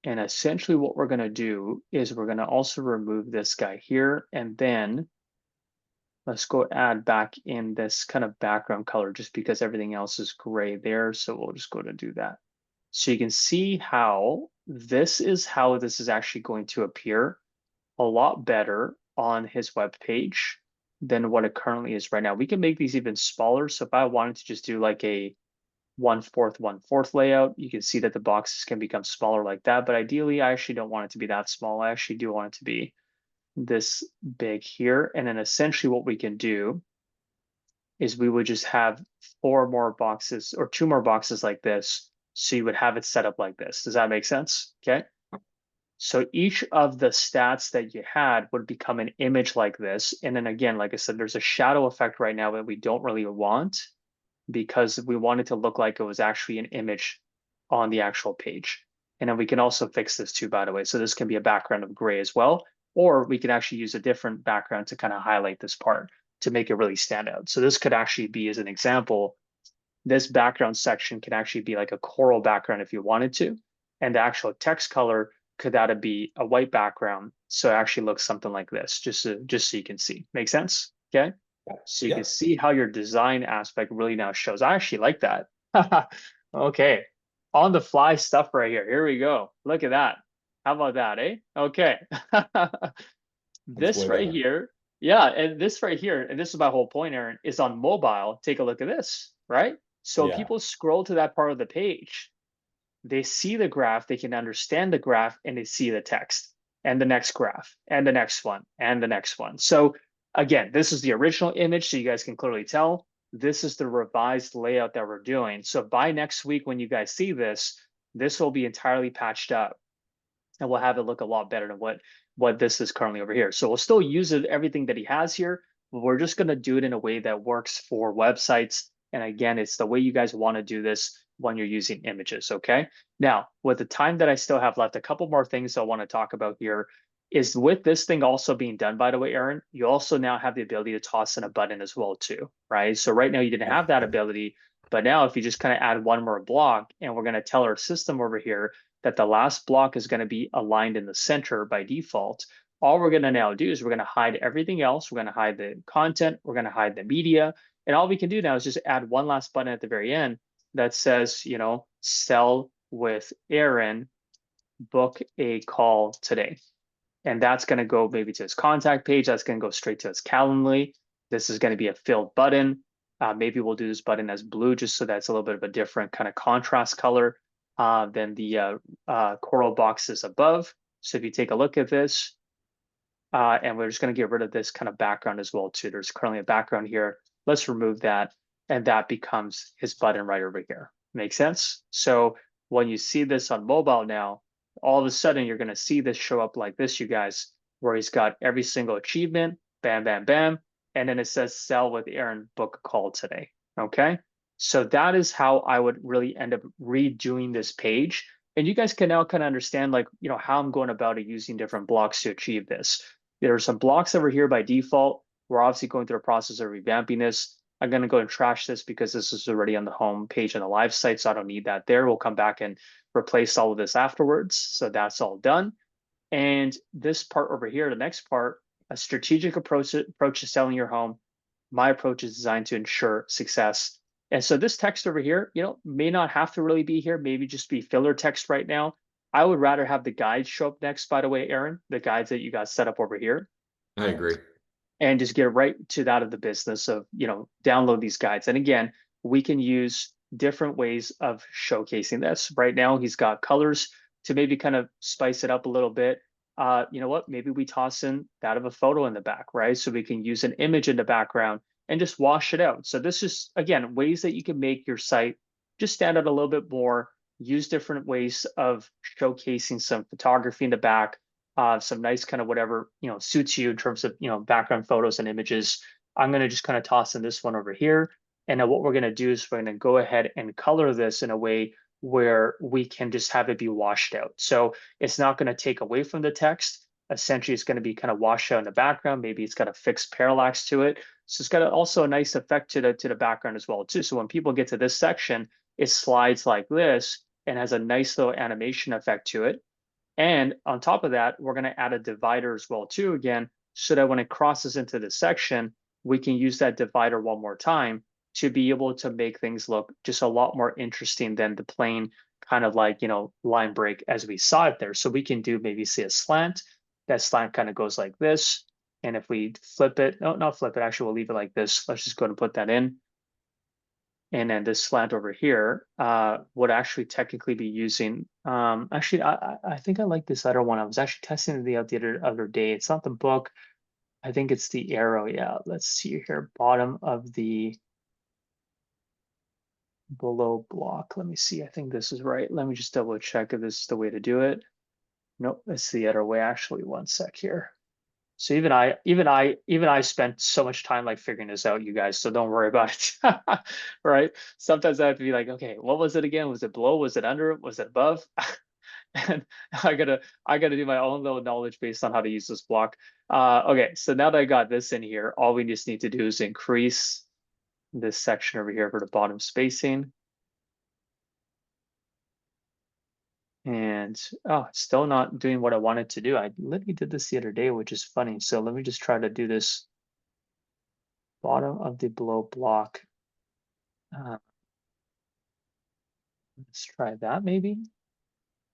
And essentially what we're going to do is we're going to also remove this guy here. And then let's go add back in this kind of background color just because everything else is gray there. So we'll just go to do that. So you can see how this is actually going to appear a lot better on his web page than what it currently is right now. We can make these even smaller. So if I wanted to just do like a 1/4 layout, you can see that the boxes can become smaller like that. But ideally, I actually don't want it to be that small. I actually do want it to be this big here. And then essentially what we can do is we would just have 4 more boxes or 2 more boxes like this. So you would have it set up like this. Does that make sense? Okay. So each of the stats that you had would become an image like this. And then again, like I said, there's a shadow effect right now that we don't really want because we want it to look like it was actually an image on the actual page. And then we can also fix this too, by the way. So this can be a background of gray as well, or we can actually use a different background to kind of highlight this part to make it really stand out. So this could actually be, as an example, this background section can actually be like a coral background if you wanted to. And the actual text color could that be a white background. So it actually looks something like this, just so you can see. Make sense? Okay. So you can see how your design aspect really now shows. I actually like that. Okay. On the fly stuff right here. Here we go. Look at that. How about that, eh? Okay. That's This way right better. here. Yeah. And this right here, and this is my whole point, Aaron, is on mobile. Take a look at this, right? So when Yeah. people scroll to that part of the page, they see the graph, they can understand the graph, and they see the text and the next graph and the next one and the next one. So again, this is the original image, so you guys can clearly tell. this is the revised layout that we're doing. So by next week, when you guys see this, this will be entirely patched up and we'll have it look a lot better than what this is currently over here. So we'll still use it, everything that he has here, but we're just going to do it in a way that works for websites. And again, it's the way you guys want to do this when you're using images. Okay. Now, with the time that I still have left, a couple more things I want to talk about here is with this thing also being done, by the way, Aaron, you also now have the ability to toss in a button as well too, right? So right now you didn't have that ability, but now if you just kind of add one more block and we're going to tell our system over here that the last block is going to be aligned in the center by default, all we're going to now do is we're going to hide everything else. We're going to hide the content. We're going to hide the media. And all we can do now is just add one last button at the very end that says, sell with Aaron, book a call today. And that's going to go maybe to his contact page. That's going to go straight to his Calendly. This is going to be a filled button. Maybe we'll do this button as blue just so that's a little bit of a different kind of contrast color than the coral boxes above. So if you take a look at this, and we're just going to get rid of this kind of background as well too. There's currently a background here. Let's remove that. And that becomes his button right over here. Make sense? So when you see this on mobile now, all of a sudden you're going to see this show up like this, you guys, where he's got every single achievement, bam, bam, bam. And then it says sell with Aaron, book a call today. Okay. So that is how I would really end up redoing this page. And you guys can now kind of understand how I'm going about it using different blocks to achieve this. There are some blocks over here by default. We're obviously going through the process of revamping this. I'm going to go and trash this because this is already on the home page on the live site, so I don't need that there. We'll come back and replace all of this afterwards. So that's all done. And this part over here, the next part, a strategic approach to selling your home. My approach is designed to ensure success. And so this text over here, may not have to really be here, maybe just be filler text right now. I would rather have the guides show up next, by the way, Aaron, the guides that you got set up over here. I agree. And just get right to that of the business of, download these guides. And again, we can use different ways of showcasing this. Right now, he's got colors to maybe kind of spice it up a little bit. You know what? Maybe we toss in that of a photo in the back, right? So we can use an image in the background and just wash it out. So this is, again, ways that you can make your site just stand out a little bit more, use different ways of showcasing some photography in the back, some nice kind of whatever, suits you in terms of, background photos and images. I'm going to just kind of toss in this one over here. And then what we're going to do is we're going to go ahead and color this in a way where we can just have it be washed out. So it's not going to take away from the text. Essentially, it's going to be kind of washed out in the background. Maybe it's got a fixed parallax to it. So it's got also a nice effect to the background as well too. So when people get to this section, it slides like this and has a nice little animation effect to it. And on top of that, we're going to add a divider as well too, again, so that when it crosses into this section, we can use that divider one more time to be able to make things look just a lot more interesting than the plain kind of line break as we saw it there. So we can do maybe see a slant. That slant kind of goes like this. And if we flip it, no, not flip it, actually we'll leave it like this. Let's just go and put that in. And then this slant over here would actually technically be using, actually, I think I like this other one. I was actually testing it out the other day. It's not the book. I think it's the arrow. Yeah, let's see here. Bottom of the below block. Let me see. I think this is right. Let me just double check if this is the way to do it. Nope, it's the other way. Actually, one sec here. So even I spent so much time figuring this out, you guys. So don't worry about it. Right? Sometimes I have to be like, okay, what was it again? Was it below? Was it under? Was it above? And I gotta do my own little knowledge based on how to use this block. Okay, so now that I got this in here, all we just need to do is increase this section over here for the bottom spacing. And it's still not doing what I wanted to do. I literally did this the other day, which is funny. So let me just try to do this bottom of the below block. Let's try that maybe.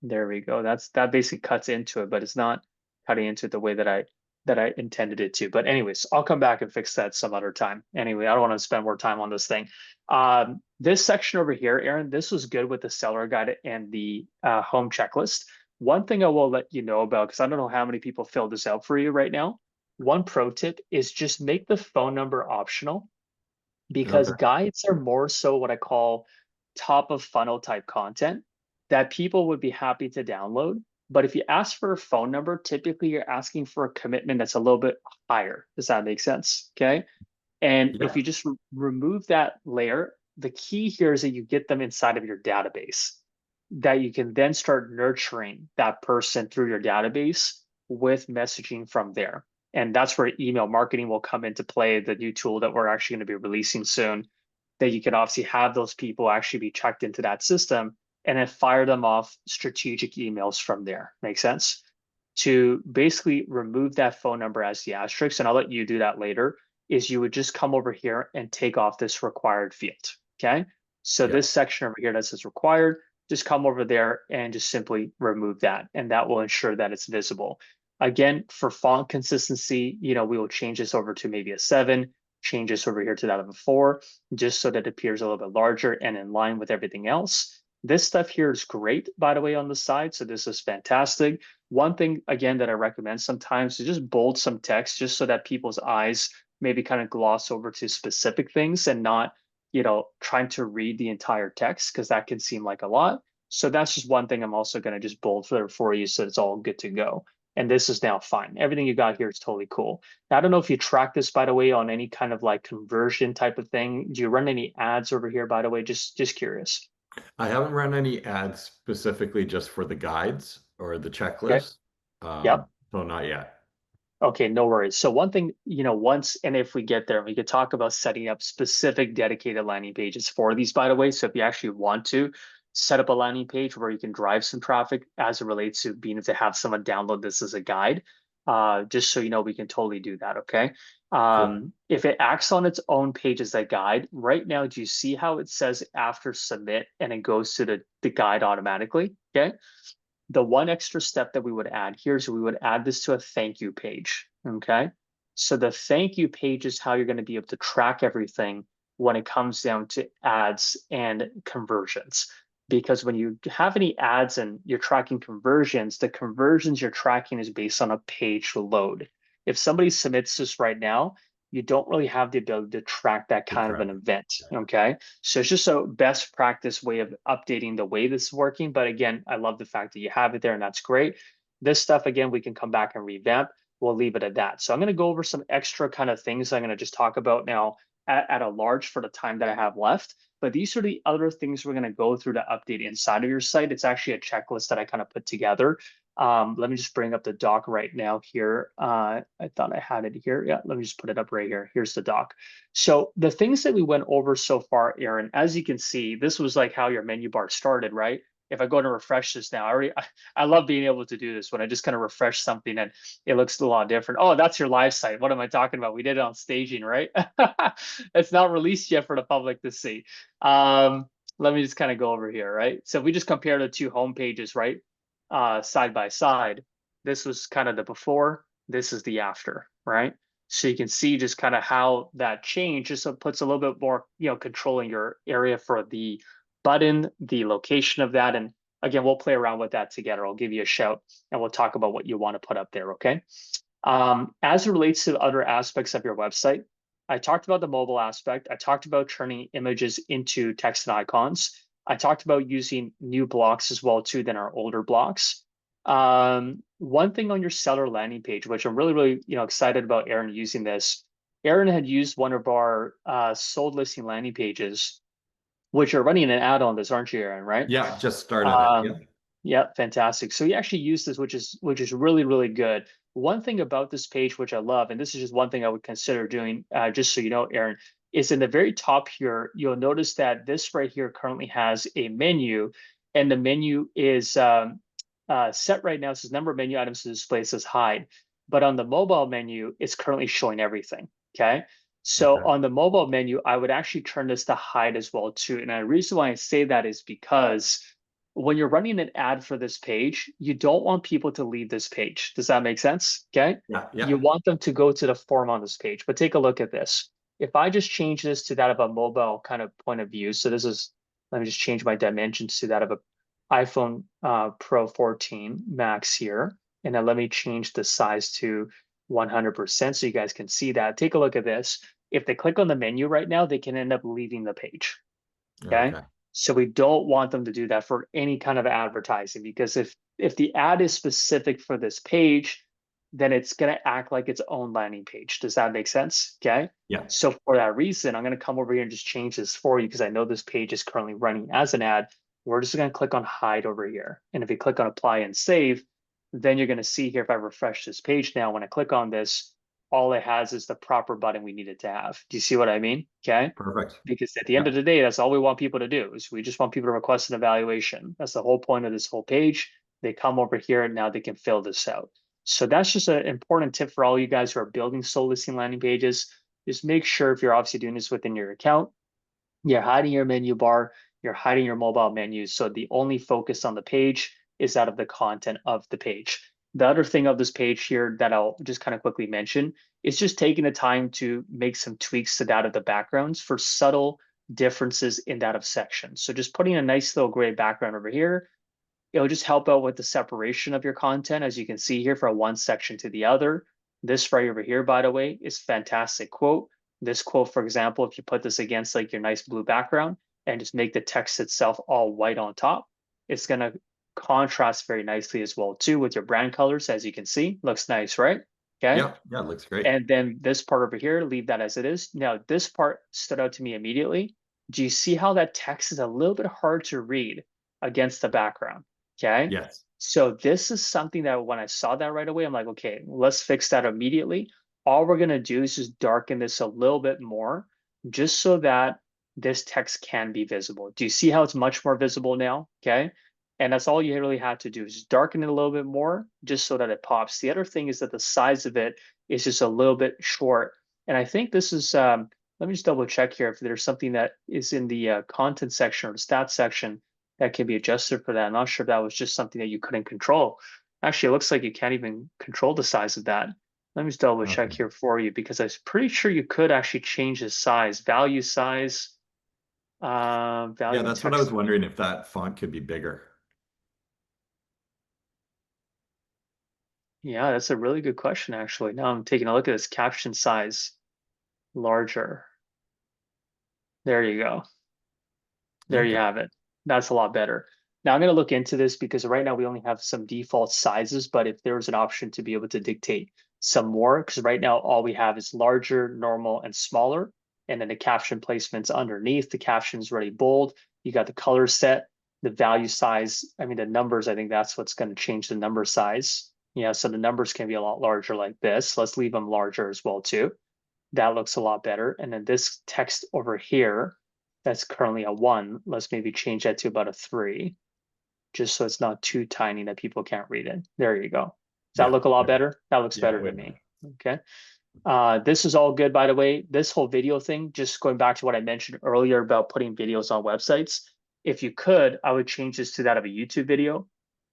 There we go. That basically cuts into it, but it's not cutting into it the way that I intended it to. But anyways, I'll come back and fix that some other time. Anyway, I don't want to spend more time on this thing. This section over here, Aaron, this was good with the seller guide and the home checklist. One thing I will let you know about, because I don't know how many people filled this out for you right now. One pro tip is just make the phone number optional. because Okay. guides are more so what I call top of funnel type content that people would be happy to download. But if you ask for a phone number, typically you're asking for a commitment that's a little bit higher. Does that make sense? Okay. And if Yeah. you just remove that layer, the key here is that you get them inside of your database, that you can then start nurturing that person through your database with messaging from there. And that's where email marketing will come into play, the new tool that we're actually going to be releasing soon, that you can obviously have those people actually be checked into that system and then fire them off strategic emails from there. Make sense? To basically remove that phone number as the asterisk, and I'll let you do that later, is you would just come over here and take off this required field. Okay. So Yeah. this section over here that says required, just come over there and just simply remove that. And that will ensure that it's visible. Again, for font consistency, we will change this over to maybe a 7, change this over here to that of a 4, just so that it appears a little bit larger and in line with everything else. This stuff here is great, by the way, on the side. So this is fantastic. One thing, again, that I recommend sometimes is just bold some text just so that people's eyes maybe kind of gloss over to specific things and not, trying to read the entire text, because that can seem like a lot. So that's just one thing I'm also going to just bold for you so it's all good to go. And this is now fine. Everything you got here is totally cool. Now, I don't know if you track this, by the way, on any kind of like conversion type of thing. Do you run any ads over here, by the way? Just curious. I haven't run any ads specifically just for the guides or the Okay. checklist. Yep. So not yet. Okay, no worries. So one thing, once, and if we get there, we could talk about setting up specific dedicated landing pages for these, by the way. So if you actually want to set up a landing page where you can drive some traffic as it relates to being able to have someone download this as a guide, just so you know, we can totally do that, okay? Cool. If it acts on its own page as a guide, right now, do you see how it says after submit and it goes to the guide automatically, okay? The one extra step that we would add here is we would add this to a thank you page. Okay. So the thank you page is how you're going to be able to track everything when it comes down to ads and conversions. Because when you have any ads and you're tracking conversions, the conversions you're tracking is based on a page load. If somebody submits this right now, you don't really have the ability to track that Good kind of track. an event. Okay. So it's just a best practice way of updating the way this is working. But again, I love the fact that you have it there and that's great. This stuff, again, we can come back and revamp. We'll leave it at that. So I'm going to go over some extra kind of things I'm going to just talk about now at a large for the time that I have left. But these are the other things we're going to go through to update inside of your site. It's actually a checklist that I kind of put together. Let me just bring up the doc right now here. I thought I had it here. Yeah, let me just put it up right here. Here's the doc. So the things that we went over so far, Aaron, as you can see, this was like how your menu bar started, right? If I go to refresh this now, I love being able to do this when I just kind of refresh something and it looks a lot different. Oh, that's your live site. What am I talking about? We did it on staging, right? It's not released yet for the public to see. Let me just kind of go over here, right? So if we just compare the two home pages, right? Side by side. This was kind of the before, this is the after, right? So you can see just kind of how that change just puts a little bit more, control in your area for the button, the location of that. And again, we'll play around with that together. I'll give you a shout and we'll talk about what you want to put up there, okay? As it relates to other aspects of your website, I talked about the mobile aspect. I talked about turning images into text and icons. I talked about using new blocks as well too than our older blocks. One thing on your seller landing page, which I'm really, really, excited about Aaron using this. Aaron had used one of our sold listing landing pages, which are running an ad on this, aren't you, Aaron? Right? Yeah, just started it. Yeah. Um, yeah, fantastic. So you actually use this, which is really, really good. One thing about this page, which I love, and this is just one thing I would consider doing, just so you know, Aaron, is in the very top here, you'll notice that this right here currently has a menu, and the menu is set right now. It says number of menu items to display, it says hide. But on the mobile menu, it's currently showing everything. Okay. So Okay. on the mobile menu, I would actually turn this to hide as well too. And the reason why I say that is because when you're running an ad for this page, you don't want people to leave this page. Does that make sense? Okay. Yeah. You Yeah. want them to go to the form on this page. But take a look at this. If I just change this to that of a mobile kind of point of view, so this is, let me just change my dimensions to that of a iPhone Pro 14 Max here. And then let me change the size to 100% so you guys can see that. Take a look at this. if they click on the menu right now, they can end up leaving the page. Okay. Okay. So we don't want them to do that for any kind of advertising, because if the ad is specific for this page, then it's going to act like its own landing page. Does that make sense? Okay. Yeah. So for that reason, I'm going to come over here and just change this for you because I know this page is currently running as an ad. We're just going to click on hide over here. And if you click on apply and save, then you're going to see here, if I refresh this page now, when I click on this, all it has is the proper button we needed to have. Do you see what I mean? Okay. Perfect. Because at the end Yeah. of the day, that's all we want people to do, is we just want people to request an evaluation. That's the whole point of this whole page. They come over here and now they can fill this out. So that's just an important tip for all you guys who are building sold listing landing pages. Just make sure, if you're obviously doing this within your account, you're hiding your menu bar, you're hiding your mobile menus. So the only focus on the page is out of the content of the page. The other thing of this page here that I'll just kind of quickly mention is just taking the time to make some tweaks to that of the backgrounds for subtle differences in that of sections. So just putting a nice little gray background over here, it'll just help out with the separation of your content. As you can see here, from one section to the other. This right over here, by the way, is fantastic quote. This quote, for example, if you put this against like your nice blue background and just make the text itself all white on top, it's going to contrast very nicely as well too with your brand colors. As you can see, looks nice, right? Okay. Yeah. Yeah. It looks great. And then this part over here, leave that as it is. Now, this part stood out to me immediately. Do you see how that text is a little bit hard to read against the background? Okay. Yes. So this is something that when I saw that right away, I'm like, okay, let's fix that immediately. All we're going to do is just darken this a little bit more, just so that this text can be visible. Do you see how it's much more visible now? Okay. And that's all you really have to do, is just darken it a little bit more, just so that it pops. The other thing is that the size of it is just a little bit short. And I think this is, let me just double check here if there's something that is in the content section or the stats section that can be adjusted for that. I'm not sure if that was just something that you couldn't control. Actually, it looks like you can't even control the size of that. Let me just double check Okay. here for you, because I'm pretty sure you could actually change the size, value size, Yeah. value That's what I was text. wondering, if that font could be bigger. Yeah, that's a really good question, actually. Now I'm taking a look at this caption size, larger. There you go. There you Okay. have it. That's a lot better. Now I'm going to look into this, because right now we only have some default sizes, but if there's an option to be able to dictate some more, because right now all we have is larger, normal, and smaller. And then the caption placements underneath, the caption is already bold. You got the color set, the value size. I mean, the numbers, I think that's what's going to change the number size. Yeah, so the numbers can be a lot larger like this. Let's leave them larger as well too. That looks a lot better. And then this text over here, that's currently a 1. Let's maybe change that to about a 3, just so it's not too tiny that people can't read it. There you go. Does that Yeah. look a lot Yeah. better? That looks Yeah. better Way to me. better. Okay. This is all good, by the way. This whole video thing, just going back to what I mentioned earlier about putting videos on websites. If you could, I would change this to that of a YouTube video,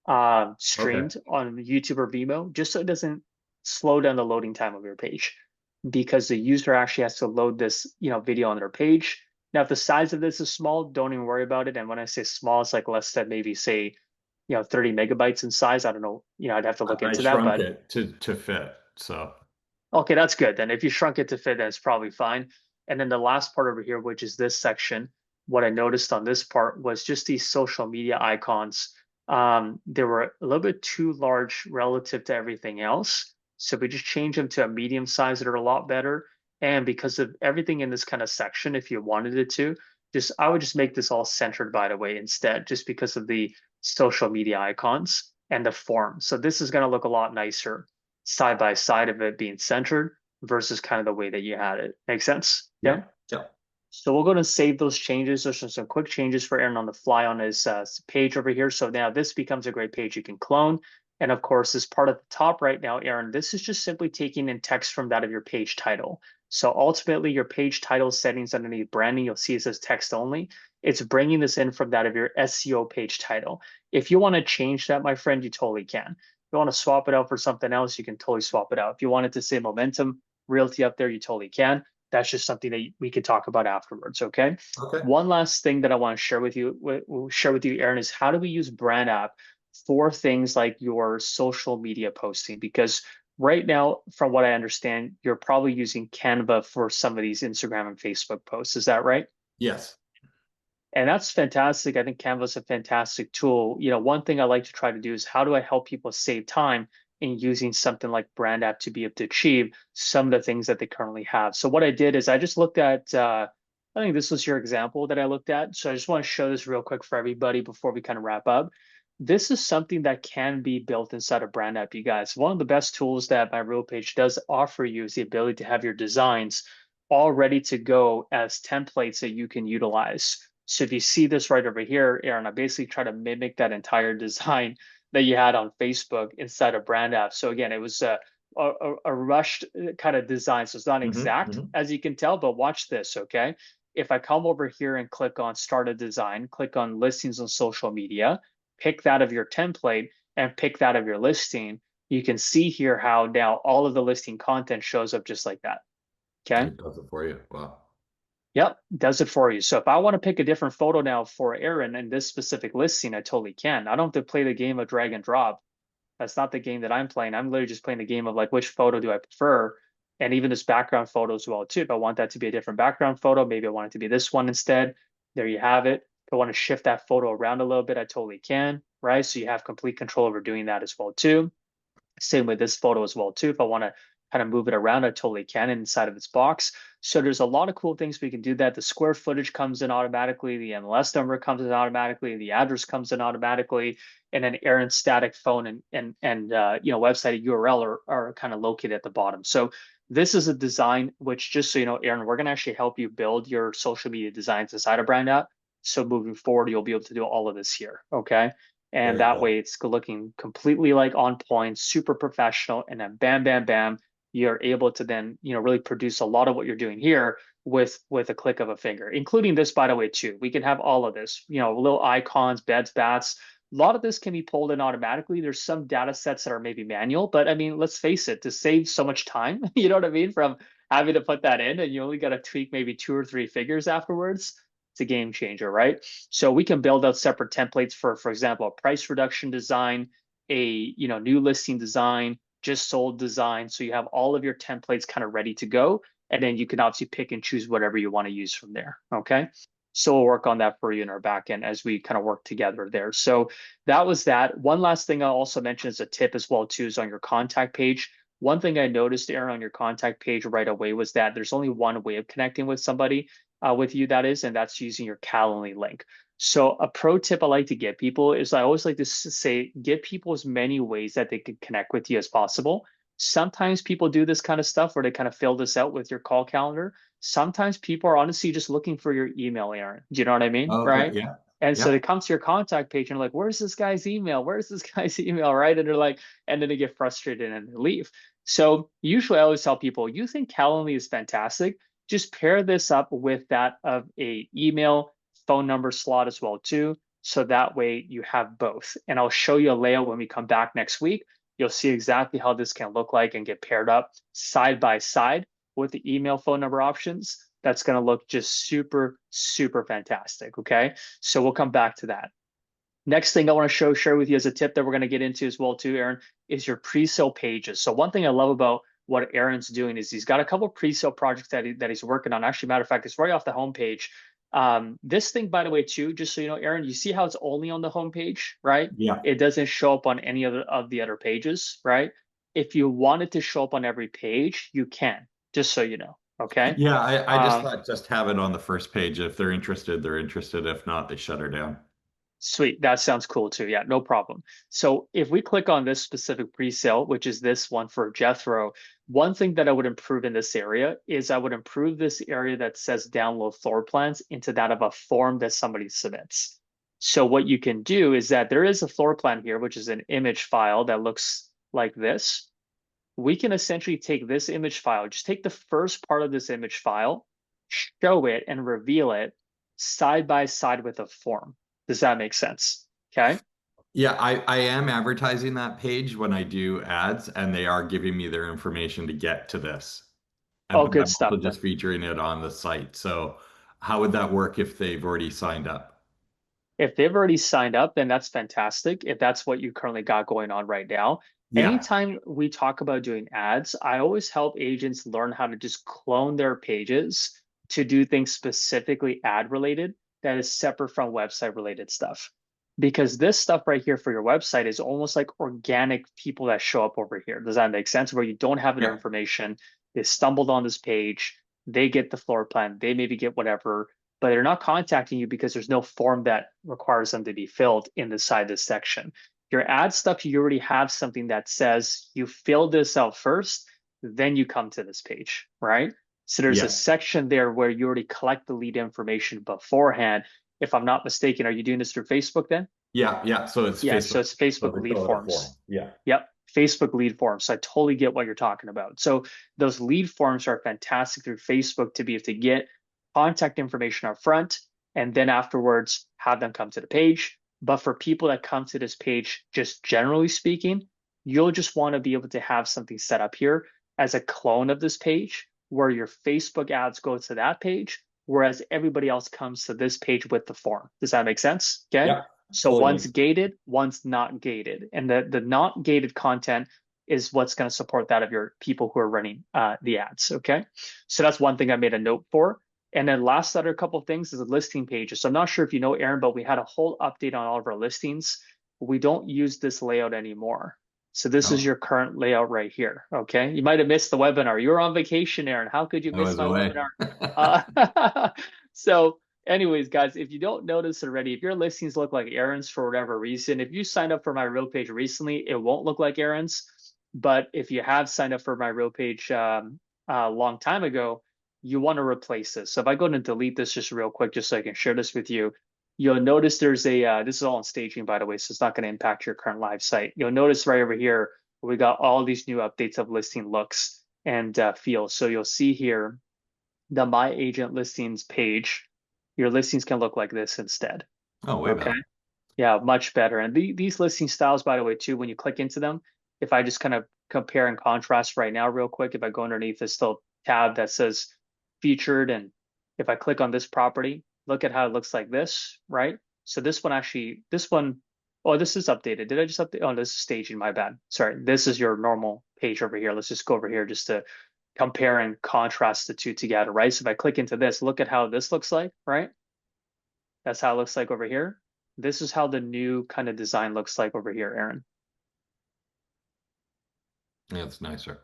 Okay. streamed on YouTube or Vimeo, just so it doesn't slow down the loading time of your page, because the user actually has to load this, video on their page. Now, if the size of this is small, don't even worry about it. And when I say small, it's like less than maybe say, 30 megabytes in size. I don't know, I'd have to look I into that, shrunk but it to fit. So okay, that's good. Then if you shrunk it to fit, that's probably fine. And then the last part over here, which is this section, what I noticed on this part was just these social media icons. They were a little bit too large relative to everything else. So we just change them to a medium size that are a lot better. And because of everything in this kind of section, if you wanted it to, I would just make this all centered, by the way, instead, just because of the social media icons and the form. So this is going to look a lot nicer side by side of it being centered versus kind of the way that you had it. Make sense? yeah. Yeah. Yeah. So we'll go and save those changes. There's some quick changes for Aaron on the fly on his page over here. So now this becomes a great page you can clone. And of course, this part at the top right now, Aaron, this is just simply taking in text from that of your page title. So ultimately, your page title settings underneath branding, you'll see it says text only. It's bringing this in from that of your SEO page title. If you want to change that, my friend, you totally can. If you want to swap it out for something else, you can totally swap it out. If you want it to say Momentum Realty up there, you totally can. That's just something that we could talk about afterwards. Okay. Okay. One last thing that I want to share with you, Aaron, is how do we use Brand App for things like your social media posting? Because right now, from what I understand, you're probably using Canva for some of these Instagram and Facebook posts. Is that right? Yes. And that's fantastic. I think Canva is a fantastic tool. One thing I like to try to do is how do I help people save time in using something like Brand App to be able to achieve some of the things that they currently have. So what I did is I just looked at, I think this was your example that I looked at. So I just want to show this real quick for everybody before we kind of wrap up. This is something that can be built inside of Brand App, you guys. One of the best tools that my Real Page does offer you is the ability to have your designs all ready to go as templates that you can utilize. So if you see this right over here, Aaron, I basically try to mimic that entire design that you had on Facebook inside of Brand App. So again, it was a rushed kind of design. So it's not Hmm. exact, Hmm. as you can tell, but watch this, okay? If I come over here and click on Start a Design, click on Listings on Social Media, pick that of your template, and pick that of your listing, you can see here how now all of the listing content shows up just like that, okay? It does it for you. Wow. Yep, does it for you. So if I want to pick a different photo now for Aaron in this specific listing, I totally can. I don't have to play the game of drag and drop. That's not the game that I'm playing. I'm literally just playing the game of like, which photo do I prefer? And even this background photo as well too. If I want that to be a different background photo, maybe I want it to be this one instead. There you have it. If I want to shift that photo around a little bit, I totally can, right? So you have complete control over doing that as well too. Same with this photo as well too. If I want to kind of move it around, I totally can inside of its box. So there's a lot of cool things we can do that. The square footage comes in automatically, the MLS number comes in automatically, the address comes in automatically, and then Aaron's static phone and website URL are kind of located at the bottom. So this is a design which, just so you know, Aaron, we're gonna actually help you build your social media designs inside of Brand App. So moving forward, you'll be able to do all of this here. Okay. And Very that cool. way it's looking completely like on point, super professional, and then bam, bam, bam, you're able to then, really produce a lot of what you're doing here with a click of a finger, including this, by the way, too. We can have all of this, little icons, beds, bats. A lot of this can be pulled in automatically. There's some data sets that are maybe manual, but I mean, let's face it, to save so much time, you know what I mean, from having to put that in, and you only got to tweak maybe two or three figures afterwards. It's a game changer, right? So we can build out separate templates for example, a price reduction design, a new listing design, just sold design. So you have all of your templates kind of ready to go, and then you can obviously pick and choose whatever you want to use from there. Okay. So we'll work on that for you in our back end as we kind of work together there. So that was that. One last thing I'll also mention as a tip as well too is on your contact page. One thing I noticed, Aaron, on your contact page right away was that there's only one way of connecting with somebody with you, that is, and that's using your Calendly link. So a pro tip I like to give people is I always like to say, give people as many ways that they can connect with you as possible. Sometimes people do this kind of stuff where they kind of fill this out with your call calendar. Sometimes people are honestly just looking for your email, Aaron. Do you know what I mean? Oh, okay. Right? Yeah. And so Yeah. they come to your contact page and like, where's this guy's email? Where's this guy's email? Right. And they're like, and then they get frustrated and they leave. So usually I always tell people, you think Calendly is fantastic, just pair this up with that of a email phone number slot as well too. So that way you have both. And I'll show you a layout when we come back next week. You'll see exactly how this can look like and get paired up side by side with the email phone number options. That's going to look just super, super fantastic. Okay. So we'll come back to that. Next thing I want to share with you as a tip that we're going to get into as well too, Aaron, is your pre-sale pages. So one thing I love about what Aaron's doing is he's got a couple of pre-sale projects that he's working on. Actually, matter of fact, it's right off the homepage. This thing, by the way, too, just so you know, Aaron, you see how it's only on the homepage, right? Yeah. It doesn't show up on any other of the other pages, right? If you want it to show up on every page, you can, just so you know. Okay. Yeah. I just Um, thought just have it on the first page. If they're interested, they're interested. If not, they shut her down. Sweet. That sounds cool too. Yeah, no problem. So if we click on this specific pre-sale, which is this one for Jethro, one thing that I would improve in this area is I would improve this area that says download floor plans into that of a form that somebody submits. So what you can do is that there is a floor plan here, which is an image file that looks like this. We can essentially take this image file, just take the first part of this image file, show it and reveal it side by side with a form. Does that make sense? Okay. Yeah, I am advertising that page when I do ads, and they are giving me their information to get to this. Oh, But good I'm also stuff. just featuring it on the site. So how would that work if they've already signed up? If they've already signed up, then that's fantastic. If that's what you currently got going on right now, Yeah. Anytime we talk about doing ads, I always help agents learn how to just clone their pages to do things specifically ad related that is separate from website related stuff. Because this stuff right here for your website is almost like organic people that show up over here. Does that make sense? Where you don't have their Yeah. information, they stumbled on this page, they get the floor plan, they maybe get whatever, but they're not contacting you because there's no form that requires them to be filled in the side this section. Your ad stuff, you already have something that says you fill this out first, then you come to this page, right? So there's a Yeah. section there where you already collect the lead information beforehand. If I'm not mistaken, are you doing this through Facebook then? Yeah. Yeah. So it's Yeah, so Facebook. it's So Facebook they lead fill out a forms. form. Yeah. Yep, Facebook lead forms. So I totally get what you're talking about. So those lead forms are fantastic through Facebook to be able to get contact information up front and then afterwards have them come to the page. But for people that come to this page, just generally speaking, you'll just want to be able to have something set up here as a clone of this page where your Facebook ads go to that page, whereas everybody else comes to this page with the form. Does that make sense? Okay. Yeah. So Fully one's makes. gated, one's not gated. And the not gated content is what's going to support that of your people who are running the ads. Okay. So that's one thing I made a note for. And then last other couple of things is the listing pages. So I'm not sure if you know, Aaron, but we had a whole update on all of our listings. We don't use this layout anymore. So this is Oh, your current layout right here. Okay. You might have missed the webinar. You were on vacation, Aaron. How could you I miss was my away. webinar? Uh, so anyways, guys, if you don't notice already, if your listings look like Aaron's for whatever reason, if you signed up for my real page recently, it won't look like Aaron's. But if you have signed up for my real page a long time ago, you want to replace this. So if I go and delete this just real quick, just so I can share this with you, you'll notice there's this is all in staging, by the way, so it's not going to impact your current live site. You'll notice right over here, we got all these new updates of listing looks and feels. So you'll see here the My Agent Listings page, your listings can look like this instead. Oh, way Okay. better. Yeah, much better. And these listing styles, by the way, too, when you click into them, if I just kind of compare and contrast right now, real quick, if I go underneath this little tab that says featured, and if I click on this property, look at how it looks like this, right? So this one actually, oh, this is updated. Did I just update? Oh, this is staging, my bad. Sorry. This is your normal page over here. Let's just go over here just to compare and contrast the two together, right? So if I click into this, look at how this looks like, right? That's how it looks like over here. This is how the new kind of design looks like over here, Aaron. Yeah, it's nicer.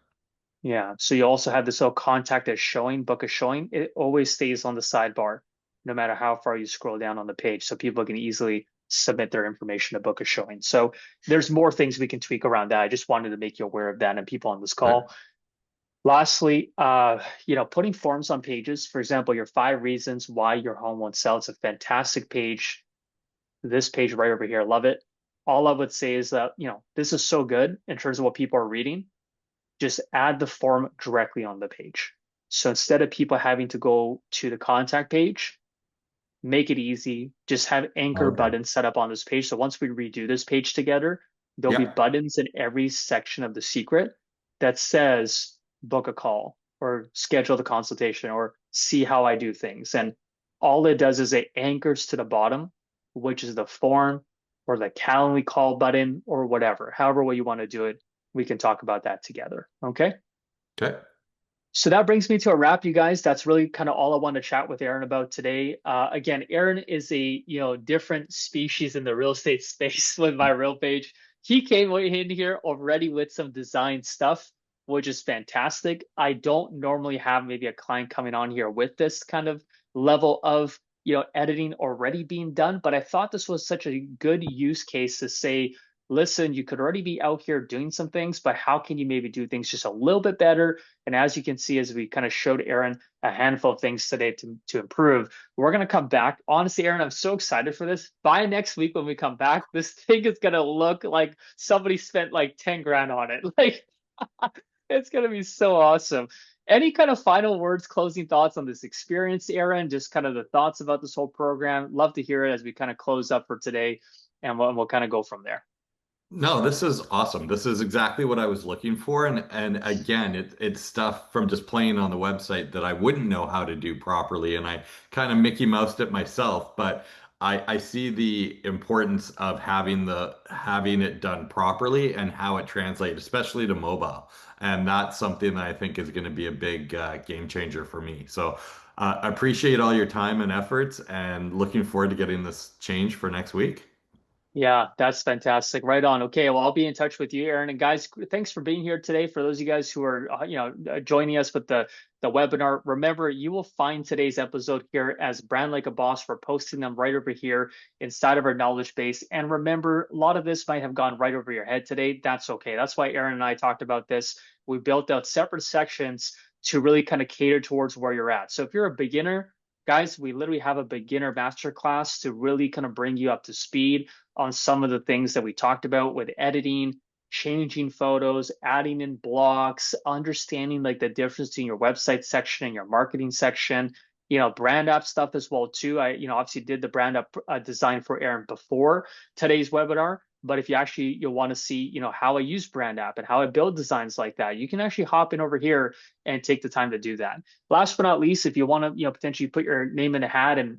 Yeah. So you also have this little contact as showing, book a showing. It always stays on the sidebar, no matter how far you scroll down on the page. So people can easily submit their information to book a showing. So there's more things we can tweak around that. I just wanted to make you aware of that and people on this Okay. call. Lastly, putting forms on pages, for example, your 5 reasons why your home won't sell. It's a fantastic page. This page right over here, love it. All I would say is that, this is so good in terms of what people are reading. Just add the form directly on the page. So instead of people having to go to the contact page, make it easy. Just have anchor Okay. buttons set up on this page. So once we redo this page together, there'll be Yeah. buttons in every section of the secret that says book a call or schedule the consultation or see how I do things. And all it does is it anchors to the bottom, which is the form or the Calendly call button or whatever. However way you want to do it, we can talk about that together. Okay. Okay. So that brings me to a wrap, you guys. That's really kind of all I want to chat with Aaron about today. Again, Aaron is a different species in the real estate space with my real page. He came in here already with some design stuff, which is fantastic. I don't normally have maybe a client coming on here with this kind of level of editing already being done, but I thought this was such a good use case to say, listen, you could already be out here doing some things, but how can you maybe do things just a little bit better? And as you can see, as we kind of showed Aaron a handful of things today to improve, we're going to come back. Honestly, Aaron, I'm so excited for this. By next week when we come back, this thing is going to look like somebody spent like 10 grand on it. Like, it's going to be so awesome. Any kind of final words, closing thoughts on this experience, Aaron? Just kind of the thoughts about this whole program. Love to hear it as we kind of close up for today, and we'll kind of go from there. No, this is awesome. This is exactly what I was looking for. And again, it's stuff from just playing on the website that I wouldn't know how to do properly. And I kind of Mickey Moused it myself. But I see the importance of having it done properly and how it translates, especially to mobile. And that's something that I think is going to be a big game changer for me. So I appreciate all your time and efforts and looking forward to getting this change for next week. Yeah, that's fantastic. Right on. Okay, well, I'll be in touch with you, Aaron. And guys, thanks for being here today. For those of you guys who are, joining us with the webinar, remember you will find today's episode here as Brand Like a Boss. We're posting them right over here inside of our knowledge base. And remember, a lot of this might have gone right over your head today. That's okay. That's why Aaron and I talked about this. We built out separate sections to really kind of cater towards where you're at. So if you're a beginner, guys, we literally have a beginner masterclass to really kind of bring you up to speed on some of the things that we talked about with editing, changing photos, adding in blocks, understanding like the difference in your website section and your marketing section, brand app stuff as well too. I, obviously did the brand app design for Aaron before today's webinar. But if you'll want to see, how I use brand app and how I build designs like that, you can actually hop in over here and take the time to do that. Last but not least, if you want to, potentially put your name in a hat and,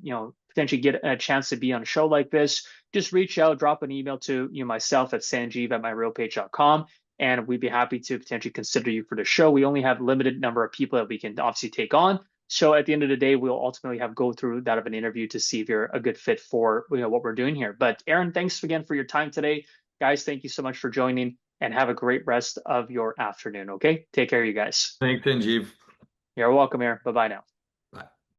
potentially get a chance to be on a show like this, just reach out, drop an email to myself at sanjeev@myrealpage.com, and we'd be happy to potentially consider you for the show. We only have limited number of people that we can obviously take on. So at the end of the day, we'll ultimately have go through that of an interview to see if you're a good fit for what we're doing here. But Aaron, thanks again for your time today. Guys, thank you so much for joining and have a great rest of your afternoon. Okay. Take care, you guys. Thanks, Sanjeev. You're welcome, Aaron. Bye-bye now.